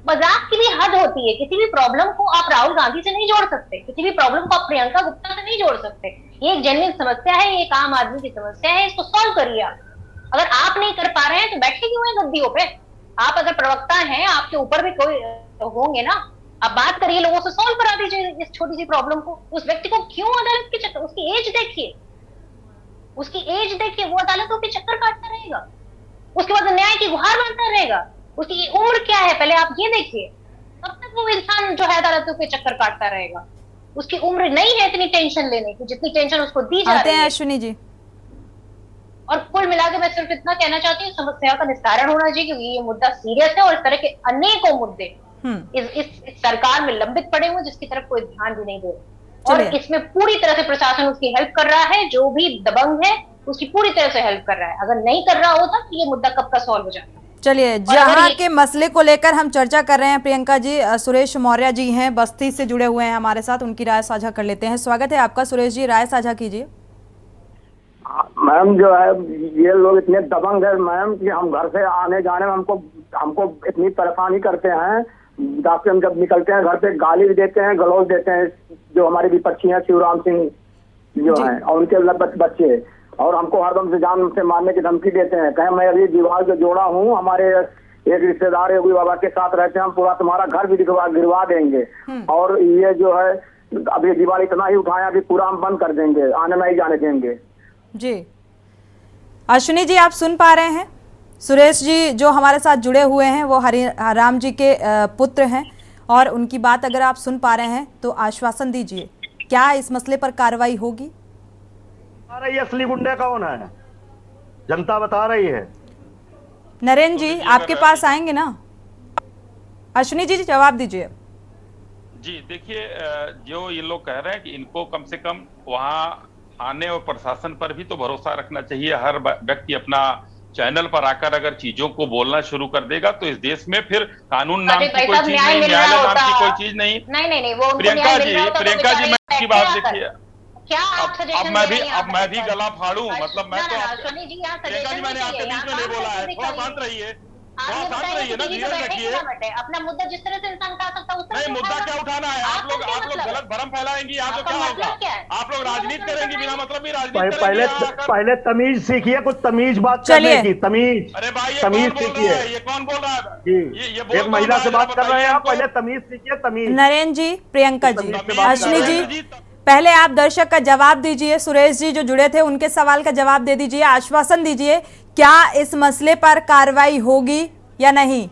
मजाक की भी हद होती है। किसी भी प्रॉब्लम को आप राहुल गांधी से नहीं जोड़ सकते, किसी भी प्रॉब्लम को आप प्रियंका गुप्ता से नहीं जोड़ सकते। ये एक जेन्युइन समस्या है, ये एक आम आदमी की समस्या है, इसको सॉल्व करिए आप। अगर आप नहीं कर पा रहे हैं तो बैठे क्यों हैं गद्दियों पे? आप अगर प्रवक्ता हैं, आपके ऊपर भी कोई होंगे ना, आप बात करिए, लोगों से सॉल्व करा दीजिए इस छोटी सी प्रॉब्लम को। उस व्यक्ति को क्यों अदालत के चक्कर, उसकी एज देखिए, वो अदालतों के चक्कर काटता रहेगा, उसके बाद न्याय की गुहार बनता रहेगा। उसकी उम्र क्या है पहले आप ये देखिए। कब तक वो इंसान जो है अदालतों के चक्कर काटता रहेगा? उसकी उम्र नहीं है इतनी टेंशन लेने की जितनी टेंशन उसको दी जा रही है। अश्विनी जी, और कुल मिला के मैं सिर्फ इतना कहना चाहती हूँ, समस्या का निस्तारण होना चाहिए, क्योंकि ये मुद्दा सीरियस है और इस तरह के अनेकों मुद्दे इस सरकार में लंबित पड़े हुए जिसकी तरफ कोई ध्यान भी नहीं दे रहा। और इसमें पूरी तरह से प्रशासन उसकी हेल्प कर रहा है, जो भी दबंग है उसकी पूरी तरह से हेल्प कर रहा है। अगर नहीं कर रहा होता तो ये मुद्दा कब का सॉल्व हो जाता। चलिए, जहां के मसले को लेकर हम चर्चा कर रहे हैं प्रियंका जी, सुरेश मौर्य जी हैं, बस्ती से जुड़े हुए हैं हमारे साथ, उनकी राय साझा कर लेते हैं। स्वागत है आपका सुरेश जी, राय साझा कीजिए। मैम जो है ये लोग इतने दबंग है मैम कि हम घर से आने जाने में हमको इतनी परेशानी करते हैं। रास्ते में जब निकलते हैं घर पे गाली भी देते हैं, गलौज देते हैं, जो हमारे विपक्षी हैं शिवराम सिंह जो हैं और उनके बच्चे, और हमको हरदम से जान से मारने की धमकी देते हैं। कहें मैं अभी दीवार जो जोड़ा हूँ, हमारे एक रिश्तेदार योगी बाबा के साथ रहते हैं, हम पूरा तुम्हारा घर भी गिरवा देंगे, और ये जो है अभी दीवार इतना ही उठाया अभी पूरा हम बंद कर देंगे, आने नहीं जाने देंगे। जी अश्विनी जी, आप सुन पा रहे हैं? सुरेश जी जो हमारे साथ जुड़े हुए हैं वो हरिराम जी के पुत्र हैं, और उनकी बात अगर आप सुन पा रहे हैं तो आश्वासन दीजिए, क्या इस मसले पर कार्रवाई होगी? ये असली गुंडे कौन है, जनता बता रही है। नरेंद्र जी आपके पास आएंगे ना? अश्विनी जी जवाब दीजिए। जी देखिए, जो ये लोग कह रहे हैं कि इनको कम से कम वहां थाने और प्रशासन पर भी तो भरोसा रखना चाहिए। हर व्यक्ति अपना चैनल पर आकर अगर चीजों को बोलना शुरू कर देगा तो इस देश में फिर कानून नाम की कोई चीज नहीं, न्यायालय नाम की कोई चीज नहीं। प्रियंका जी मैं की बात देखिए, अब मैं भी गला फाड़ू, मतलब मैं तो प्रियंका जी मैंने आपके बीच में नहीं बोला है, थोड़ा शांत रहिए, ना, धीरज रखिए। अपना मुद्दा जिस तरह से इंसान उठा सकता है नहीं, मुद्दा क्या उठाना है? आप लोग गलत भरम फैलाएंगी, आपको क्या होगा? आप लोग राजनीति करेंगे, बिना मतलब भी राजनीति करेंगे। पहले तमीज सीखिए, कुछ तमीज बात करने की, तमीज। अरे भाई तमीज सीखिए। ये कौन बोल रहा है? जी, एक महिला से बात कर रहे हैं आप, पहले तमीज सीखिए, तमीज। नरेंद्र जी, प्रियंका जी, अश्विनी जी, पहले आप दर्शक का जवाब दीजिए। सुरेश जी जो जुड़े थे उनके सवाल का जवाब दे दीजिए, आश्वासन दीजिए, क्या इस मसले पर कार्रवाई होगी या नहीं?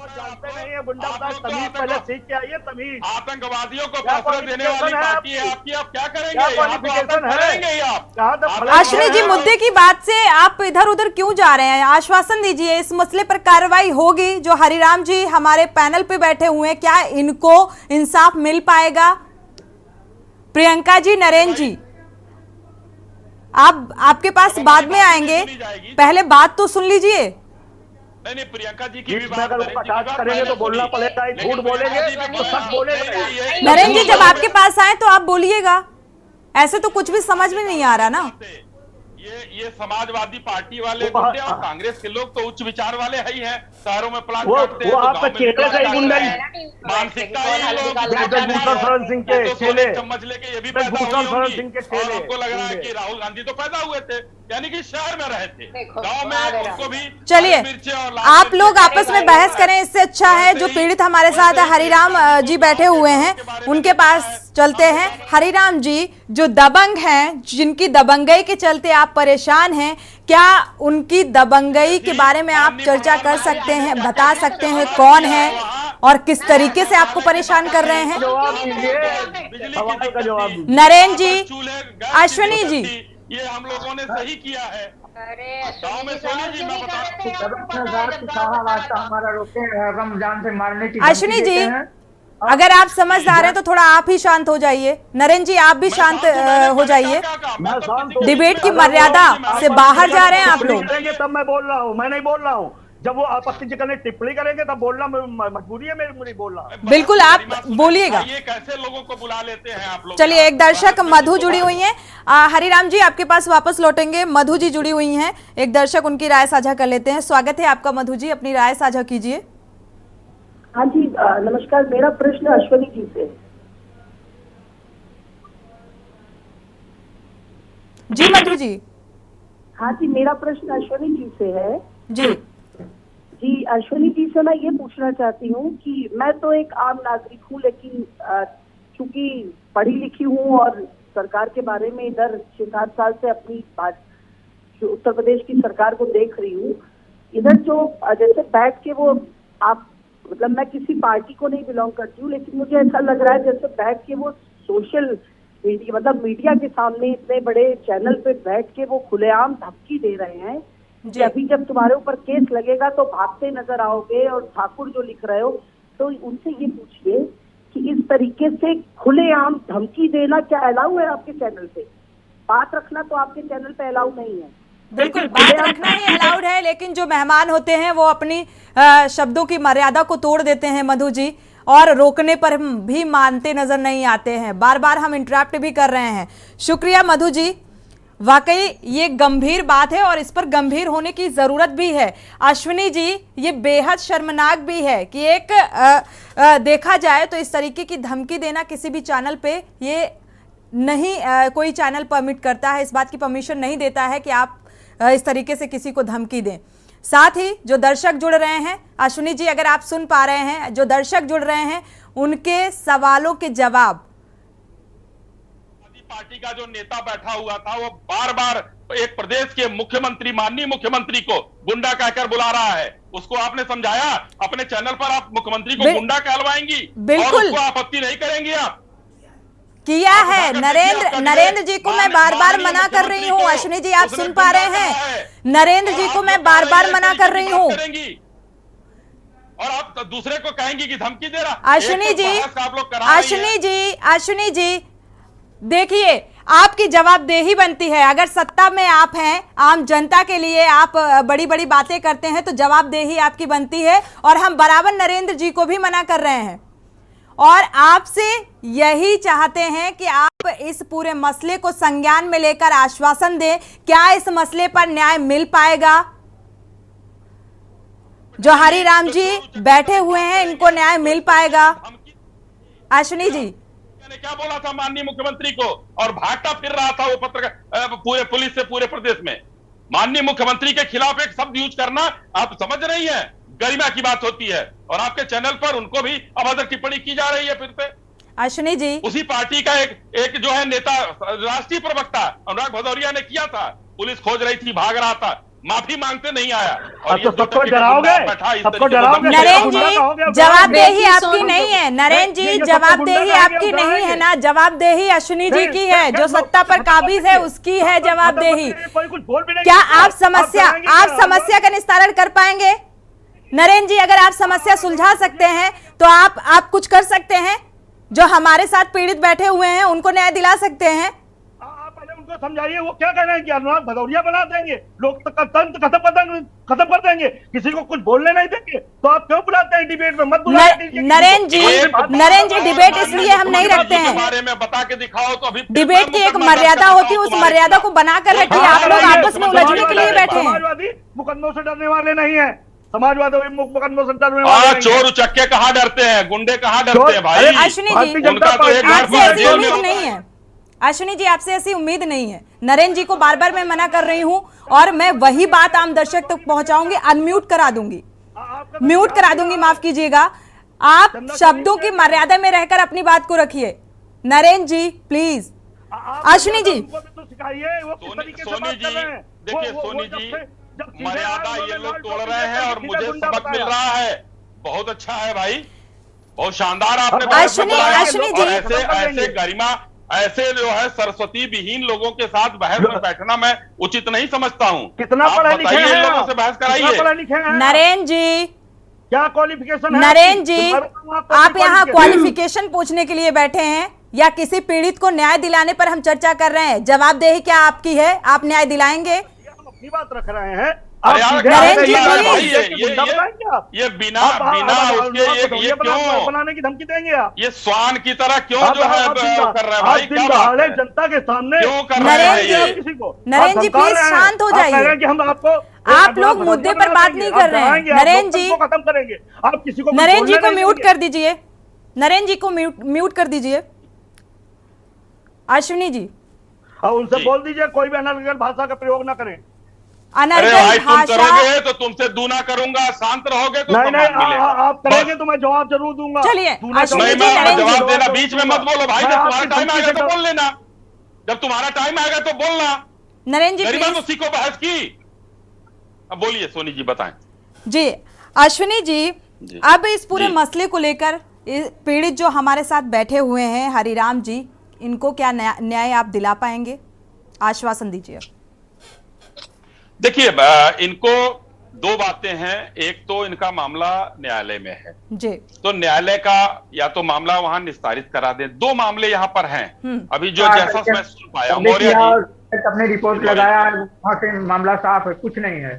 जानते नहीं है गुंडा, तमीज पहले सीख के आइए, तमीज। आतंकवादियों को फांसी देने वाली पार्टी है आपकी, आप क्या करेंगे? अश्विनी जी, मुद्दे की बात से आप इधर उधर क्यों जा रहे हैं? आश्वासन दीजिए, इस मसले पर कार्रवाई होगी। जो हरिराम जी हमारे पैनल पे बैठे हुए हैं, क्या इनको इंसाफ मिल पाएगा? प्रियंका जी, नरेंद्र जी, आप आपके पास बाद में आएंगे, पहले बात तो सुन लीजिए। नहीं, प्रियंका जी की भी बात करेंगे तो बोलना पड़ेगा, झूठ बोलेंगे तो सच बोलेंगे। नरेंद्र जी जब आपके पास आए तो आप बोलिएगा, ऐसे तो कुछ भी समझ में नहीं आ रहा ना। ये समाजवादी पार्टी वाले गुंडे और कांग्रेस के लोग तो उच्च विचार वाले है ही हैं। शहरों में प्लाट काटते हैं, आपका चेहरे से ही गुंडा मानसिकता सिंह के चेले, चम्मच लेके ये भी पैदा हुई सिंह के चेले। हमको लग रहा है कि राहुल गांधी तो पैदा हुए थे, यानी कि शहर में रहे थे, गांव में उनको भी। चलिए आप लोग आपस में बहस करें, इससे अच्छा है जो पीड़ित हमारे साथ हरिराम जी बैठे हुए हैं उनके पास चलते हैं। हरिराम जी जो दबंग हैं, जिनकी दबंगई के चलते आप परेशान हैं, क्या उनकी दबंगई के बारे में आप चर्चा कर सकते हैं, बता सकते हैं कौन है और किस तरीके से आपको परेशान कर रहे हैं? नरेंद्र जी, अश्विनी जी, ये हम लोगों ने सही किया है। गाँव में सोनी जी मैं रमजान से मारने की अश्विनी जी अगर आप समझदार हैं तो थोड़ा आप ही शांत हो जाइए। नरेंद्र जी आप भी शांत हो जाइए। डिबेट की मर्यादा से बाहर जा रहे हैं आप लोग। तब मैं बोल रहा हूँ, मैं नहीं बोल रहा हूँ। जब वो आपत्ति करने टिप्पणी करेंगे तब बोलना मजबूरी है मेरी, नहीं बोलना। बिल्कुल आप बोलिएगा। ये कैसे लोगों को बुला लेते हैं आप लोग। चलिए एक दर्शक मधु जुड़ी हुई हैं, हरिराम जी आपके पास वापस लौटेंगे। मधु जी जुड़ी हुई हैं, एक दर्शक उनकी राय साझा कर लेते हैं। स्वागत है आपका मधु जी, अपनी राय साझा कीजिए। हाँ जी नमस्कार, मेरा प्रश्न अश्विनी जी से। जी मधु जी। हाँ जी मेरा प्रश्न अश्विनी जी से है। जी अश्विनी जी से मैं ये पूछना चाहती हूँ कि मैं तो एक आम नागरिक हूँ, लेकिन चूंकि पढ़ी लिखी हूँ और सरकार के बारे में इधर 6-7 साल से अपनी बात उत्तर प्रदेश की सरकार को देख रही हूँ। इधर जो जैसे बैठ के वो आप मतलब मैं किसी पार्टी को नहीं बिलोंग करती हूँ, लेकिन मुझे ऐसा लग रहा है जैसे बैठ के वो सोशल मीडिया मतलब मीडिया के सामने इतने बड़े चैनल पे बैठ के वो खुलेआम धमकी दे रहे हैं कि अभी जब तुम्हारे ऊपर केस लगेगा तो भागते नजर आओगे। और ठाकुर जो लिख रहे हो तो उनसे ये पूछिए कि इस तरीके से खुलेआम धमकी देना क्या अलाउ है आपके चैनल पे? बात रखना तो आपके चैनल पे अलाउ नहीं है। बिल्कुल बात रखना ही अलाउड है, लेकिन जो मेहमान होते हैं वो अपनी शब्दों की मर्यादा को तोड़ देते हैं मधु जी, और रोकने पर भी मानते नजर नहीं आते हैं। बार बार हम इंटरप्ट भी कर रहे हैं। शुक्रिया मधु जी, वाकई ये गंभीर बात है और इस पर गंभीर होने की जरूरत भी है। अश्विनी जी ये बेहद शर्मनाक भी है कि एक देखा जाए तो इस तरीके की धमकी देना किसी भी चैनल पे ये नहीं कोई चैनल परमिट करता है, इस बात की परमिशन नहीं देता है कि आप इस तरीके से किसी को धमकी दें। साथ ही जो दर्शक जुड़ रहे हैं, अश्विनी जी अगर आप सुन पा रहे हैं, जो दर्शक जुड़ रहे हैं उनके सवालों के जवाब। पार्टी का जो नेता बैठा हुआ था वो बार बार एक प्रदेश के मुख्यमंत्री, माननीय मुख्यमंत्री को गुंडा कहकर बुला रहा है। उसको आपने समझाया? अपने चैनल पर आप मुख्यमंत्री को गुंडा कहलवाएंगी और उसको आपत्ति नहीं करेंगी? आप किया है नरेंद्र जी को मैं बार बार मना कर रही हूँ। अश्विनी जी आप सुन पा रहे हैं? नरेंद्र जी को मैं बार बार मना कर रही हूँ और आप दूसरे को कहेंगी कि धमकी दे रहा। अश्विनी जी देखिए आपकी जवाबदेही बनती है। अगर सत्ता में आप हैं, आम जनता के लिए आप बड़ी बड़ी बातें करते हैं तो जवाबदेही आपकी बनती है, और हम बराबर नरेंद्र जी को भी मना कर रहे हैं और आपसे यही चाहते हैं कि आप इस पूरे मसले को संज्ञान में लेकर आश्वासन दें। क्या इस मसले पर न्याय मिल पाएगा? जो हरिराम जी बैठे हुए हैं इनको न्याय मिल पाएगा? अश्विनी जी ने क्या बोला था माननीय मुख्यमंत्री को, और भागता फिर रहा था वो पत्रकार पूरे पुलिस से पूरे प्रदेश में। माननीय मुख्यमंत्री के खिलाफ एक शब्द यूज करना आप समझ रही है, गरिमा की बात होती है, और आपके चैनल पर उनको भी अभद्र टिप्पणी की जा रही है फिर से। अश्विनी जी उसी पार्टी का एक जो है नेता, राष्ट्रीय प्रवक्ता अनुराग भदौरिया ने किया था, पुलिस खोज रही थी, भाग रहा था, माफी मांगते नहीं आया। और तो सबको डराओगे, सबको डराओगे। नरेंद्र जी जवाबदेही आपकी नहीं है, नरेंद्र जी जवाबदेही आपकी नहीं है ना, जवाबदेही अश्विनी जी की है, जो सत्ता पर काबिज है उसकी है जवाबदेही। क्या आप समस्या का निस्तारण कर पाएंगे? नरेंद्र जी अगर आप समस्या सुलझा सकते हैं तो आप कुछ कर सकते हैं, जो हमारे साथ पीड़ित बैठे हुए हैं उनको न्याय दिला सकते हैं। उनको समझाइए, वो क्या कह रहे हैं कि अनुराग भदौरिया बना देंगे, लोकतंत्र खत्म कर देंगे, किसी को कुछ बोलने नहीं देंगे, तो आप क्यों बुलाते हैं डिबेट में? मत बुलाइए। नरेंद्र जी डिबेट इसलिए हम नहीं रखते हैं, बारे में बता के दिखाओ तो अभी डिबेट की एक मर्यादा होती है, उस मर्यादा को बनाकर रखिए। आप लोग आपस में उलझने के लिए बैठे हैं। समाजवादी मुकदमों से डरने वाले नहीं है, समाजवादी मुकदमों से डरने वाले चोर उचक्के कहाँ डरते हैं, गुंडे कहाँ डरते हैं भाई? अश्विनी जी उनका तो एक आपसे ऐसी उम्मीद नहीं है, अश्विनी जी आपसे ऐसी उम्मीद नहीं है। नरेंद्र जी को बार बार मैं मना कर रही हूं और मैं वही बात आम दर्शक तक पहुंचाऊंगी, अनम्यूट करा दूंगी, म्यूट करा दूंगी, माफ कीजिएगा। आप शब्दों की मर्यादा में रहकर अपनी बात को रखिए। नरेंद्र जी प्लीज। अश्विनी जी सोनी जी देखिए, सोनी जी मर्यादा ये लोग तोड़ रहे हैं और मुझे सबक मिल रहा है। बहुत अच्छा है भाई, बहुत शानदार आपने अश्विनी जी ऐसे गरिमा, ऐसे जो है सरस्वती विहीन लोगों के साथ बहस में बैठना मैं उचित नहीं समझता हूँ। कितना पढ़े लिखे हैं इन लोगों से बहस कराइए। नरेंद्र जी क्या क्वालिफिकेशन है? नरेंद्र जी आप यहाँ क्वालिफिकेशन पूछने के लिए बैठे हैं या किसी पीड़ित को न्याय दिलाने पर हम चर्चा कर रहे हैं? जवाबदेही क्या आपकी है? आप न्याय दिलाएंगे? हम अपनी बात रख रहे हैं। नरेंद्र जी ये बिना उसके ये क्यों बनाने की धमकी देंगे आप? ये स्वान की तरह क्यों जो है कर रहे हैं भाई? क्या बात है? जनता के सामने क्यों कर रहे हैं किसी को? नरेंद्र जी प्लीज शांत हो जाइए। कि हम आपको, आप लोग मुद्दे पर बात नहीं कर रहे हैं। नरेंद्र जी खत्म करेंगे, आप किसी को नरेंद्र जी को म्यूट कर दीजिए, नरेंद्र जी को म्यूट कर दीजिए। अश्विनी जी उनसे बोल दीजिए कोई भी अनर्गल भाषा का प्रयोग ना करें। अनर्गल भाषा करोगे तो तुमसे दूना करूंगा, शांत रहोगे तो नहीं, आप करेंगे तो मैं जवाब जरूर दूंगा। चलिए जवाब देना बीच में मत बोलो भाई, जब तुम्हारा टाइम आएगा तो बोल लेना, जब तुम्हारा टाइम आएगा तो बोलना। नरेंद्र जी तो सीखो बहस की। अब बोलिए सोनी जी बताएं। जी अश्विनी जी अब इस पूरे मसले को लेकर पीड़ित जो हमारे साथ बैठे हुए हैं हरिराम जी, इनको क्या न्याय आप दिला पाएंगे? आश्वासन दीजिए। देखिए इनको दो बातें हैं, एक तो इनका मामला न्यायालय में है जी, तो न्यायालय का या तो मामला वहां निस्तारित करा दे। दो मामले यहाँ पर हैं अभी जो जैसा मैं सुन पाया। मौर्य जी अपने रिपोर्ट लगाया, वहां से मामला साफ है, कुछ नहीं है।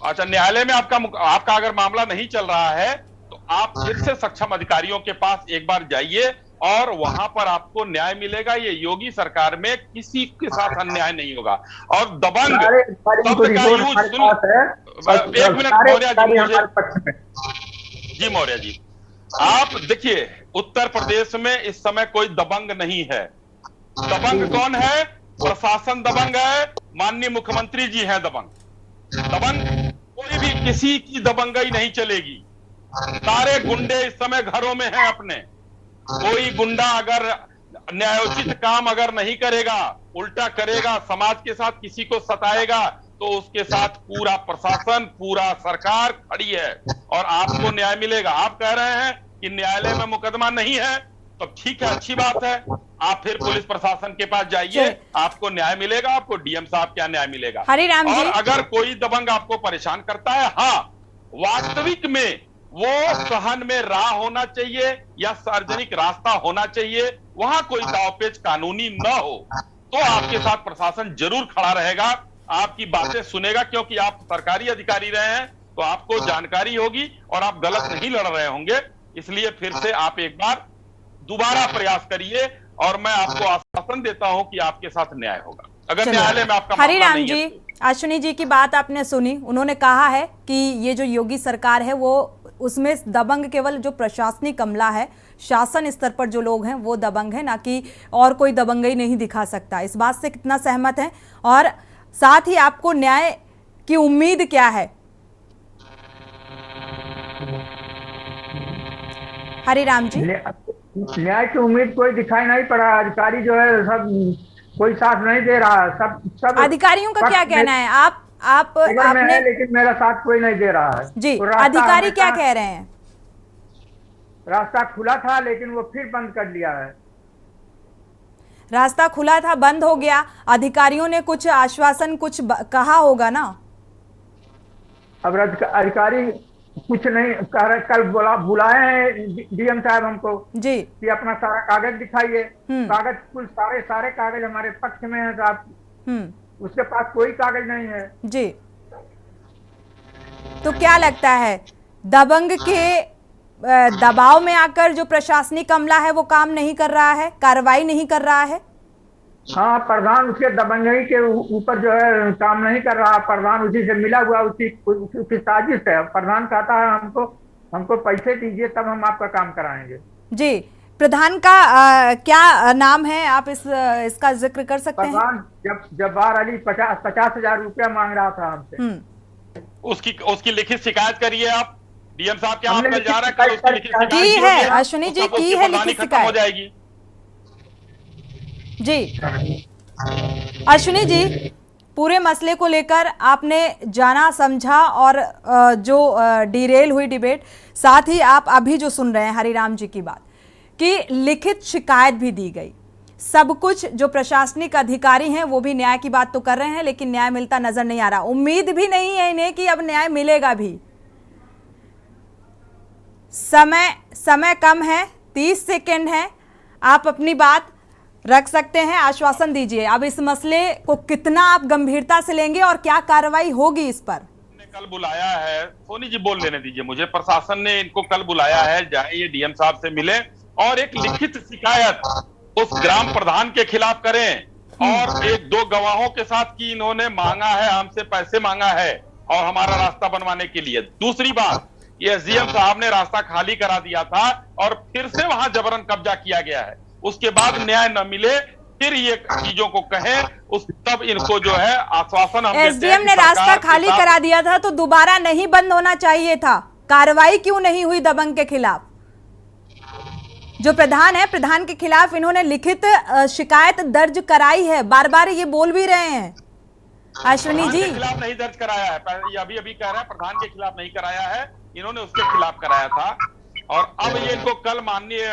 अच्छा, न्यायालय में आपका अगर मामला नहीं चल रहा है तो आप फिर से सक्षम अधिकारियों के पास एक बार जाइए और वहां पर आपको न्याय मिलेगा। ये योगी सरकार में किसी के साथ अन्याय नहीं होगा। और दबंग शब्द का यूज सुन, एक मिनट मौर्य जी, मौर्य जी आप देखिए, उत्तर प्रदेश में इस समय कोई दबंग नहीं है। दबंग कौन है? प्रशासन दबंग है, माननीय मुख्यमंत्री जी हैं दबंग। कोई भी किसी की दबंगई नहीं चलेगी। सारे गुंडे इस समय घरों में हैं अपने। कोई गुंडा अगर न्यायोचित काम अगर नहीं करेगा, उल्टा करेगा, समाज के साथ किसी को सताएगा, तो उसके साथ पूरा प्रशासन, पूरा सरकार खड़ी है और आपको न्याय मिलेगा। आप कह रहे हैं कि न्यायालय में मुकदमा नहीं है, तो ठीक है, अच्छी बात है। आप फिर पुलिस प्रशासन के पास जाइए, आपको न्याय मिलेगा। आपको डीएम साहब क्या न्याय मिलेगा? हरिराम जी, और अगर कोई दबंग आपको परेशान करता है, हाँ, वास्तविक में वो सहन में राह होना चाहिए या सार्वजनिक रास्ता होना चाहिए, वहां कोई दावपेच कानूनी न हो, तो आपके साथ प्रशासन जरूर खड़ा रहेगा, आपकी बातें सुनेगा, क्योंकि आप सरकारी अधिकारी रहे हैं तो आपको जानकारी होगी और आप गलत नहीं लड़ रहे होंगे। इसलिए फिर से आप एक बार दोबारा प्रयास करिए और मैं आपको आश्वासन देता हूं कि आपके साथ न्याय होगा। अगर न्यायालय में आपका हरिराम जी, अश्विनी जी की बात आपने सुनी, उन्होंने कहा है कि ये जो योगी सरकार है वो उसमें दबंग केवल जो प्रशासनिक अमला है, शासन स्तर पर जो लोग हैं वो दबंग है, ना कि और कोई दबंगई नहीं दिखा सकता। इस बात से कितना सहमत है और साथ ही आपको न्याय की उम्मीद क्या है? हरिराम जी, न्याय की उम्मीद कोई दिखाई नहीं पड़ा। अधिकारी जो है सब कोई साथ नहीं दे रहा। सब अधिकारियों का क्या कहना है? आपने लेकिन मेरा साथ कोई नहीं दे रहा है जी। अधिकारी क्या कह रहे हैं? रास्ता खुला था लेकिन वो फिर बंद कर लिया है। रास्ता खुला था, बंद हो गया। अधिकारियों ने कुछ आश्वासन कुछ कहा होगा ना? अब अधिकारी कुछ नहीं कल बुलाए हैं डीएम साहब हमको जी कि अपना सारा कागज दिखाइए। कागज कुल सारे कागज हमारे पक्ष में है साहब, उसके पास कोई कागज नहीं है। जी, तो क्या लगता है दबंग के दबाव में आकर जो प्रशासनिक अमला है वो काम नहीं कर रहा है, कार्रवाई नहीं कर रहा है? हाँ, प्रधान उसके दबंगई के ऊपर जो है काम नहीं कर रहा। प्रधान उसी से मिला हुआ, उसकी साजिश है। प्रधान कहता है हमको पैसे दीजिए तब हम आपका काम कराएंगे। जी, प्रधान का क्या नाम है, आप इसका जिक्र कर सकते हैं? प्रधान जब्बार अली 50,000 रुपया मांग रहा था हमसे। उसकी लिखित शिकायत करिए आप डीएम साहब के। आप कल जा रहा है, कल उसकी लिखित शिकायत की है अश्विनी जी, की है लिखित शिकायत हो जाएगी। जी अश्विनी जी, पूरे मसले को लेकर आपने जाना समझा और जो डिरेल हुई डिबेट, साथ ही आप अभी जो सुन रहे हैं हरिराम जी की बात कि लिखित शिकायत भी दी गई, सब कुछ जो प्रशासनिक अधिकारी हैं वो भी न्याय की बात तो कर रहे हैं लेकिन न्याय मिलता नजर नहीं आ रहा। उम्मीद भी नहीं है इन्हें कि अब न्याय मिलेगा भी। समय कम है, 30 सेकेंड है, आप अपनी बात रख सकते हैं, आश्वासन दीजिए। अब इस मसले को कितना आप गंभीरता से लेंगे और क्या कार्रवाई होगी इस पर? कल बुलाया है, सोनी जी बोल लेने दीजिए मुझे। प्रशासन ने इनको कल बुलाया है, जाए ये डीएम साहब से मिले और एक लिखित शिकायत उस ग्राम प्रधान के खिलाफ करें और 1-2 गवाहों के साथ कि इन्होंने मांगा है, हमसे पैसे मांगा है और हमारा रास्ता बनवाने के लिए। दूसरी बात, ये एसडीएम साहब ने रास्ता खाली करा दिया था और फिर से वहां जबरन कब्जा किया गया है। उसके बाद न्याय न मिले, फिर ये चीजों को कहें, तब इनको जो है आश्वासन हम एसडीएम ने रास्ता खाली करा दिया था तो दोबारा नहीं बंद होना चाहिए था। कार्रवाई क्यों नहीं हुई दबंग के खिलाफ? जो प्रधान है, प्रधान के खिलाफ इन्होंने लिखित शिकायत दर्ज कराई है, बार बार ये बोल भी रहे हैं अश्विनी जी। के खिलाफ नहीं दर्ज कराया है, ये अभी कह रहा है प्रधान के खिलाफ नहीं कराया है, इन्होंने उसके खिलाफ कराया था। और अब ये इनको कल माननीय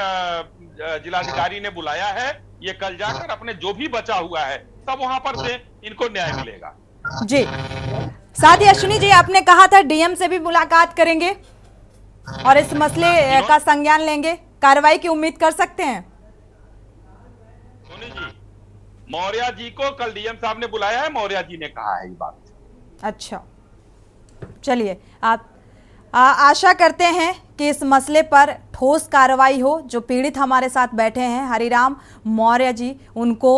जिलाधिकारी ने बुलाया है, ये कल जाकर अपने जो भी बचा हुआ है सब वहां पर से इनको न्याय मिलेगा। जी, साथ ही अश्विनी जी आपने कहा था डीएम से भी मुलाकात करेंगे और इस मसले का संज्ञान लेंगे, कार्रवाई की उम्मीद कर सकते हैं? सोनी जी, मौर्य जी को कल डीएम साहब ने बुलाया है, मौर्य जी ने कहा है ये बात। अच्छा, चलिए, आप आशा करते हैं कि इस मसले पर ठोस कार्रवाई हो। जो पीड़ित हमारे साथ बैठे हैं हरिराम मौर्य जी, उनको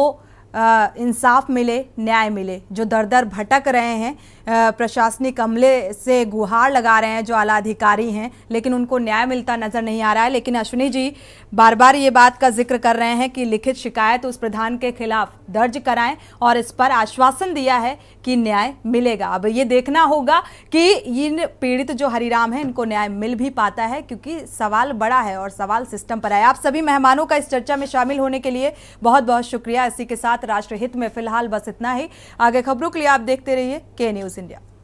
इंसाफ मिले, न्याय मिले। जो दर दर भटक रहे हैं, प्रशासनिक अमले से गुहार लगा रहे हैं जो आला अधिकारी हैं, लेकिन उनको न्याय मिलता नजर नहीं आ रहा है। लेकिन अश्विनी जी बार बार ये बात का जिक्र कर रहे हैं कि लिखित शिकायत उस प्रधान के खिलाफ दर्ज कराएं और इस पर आश्वासन दिया है कि न्याय मिलेगा। अब ये देखना होगा कि इन पीड़ित जो हरिराम हैं इनको न्याय मिल भी पाता है, क्योंकि सवाल बड़ा है और सवाल सिस्टम पर है। आप सभी मेहमानों का इस चर्चा में शामिल होने के लिए बहुत बहुत शुक्रिया। इसी के साथ राष्ट्रहित में फिलहाल बस इतना ही। आगे खबरों के लिए आप देखते रहिए के न्यूज़ इंडिया।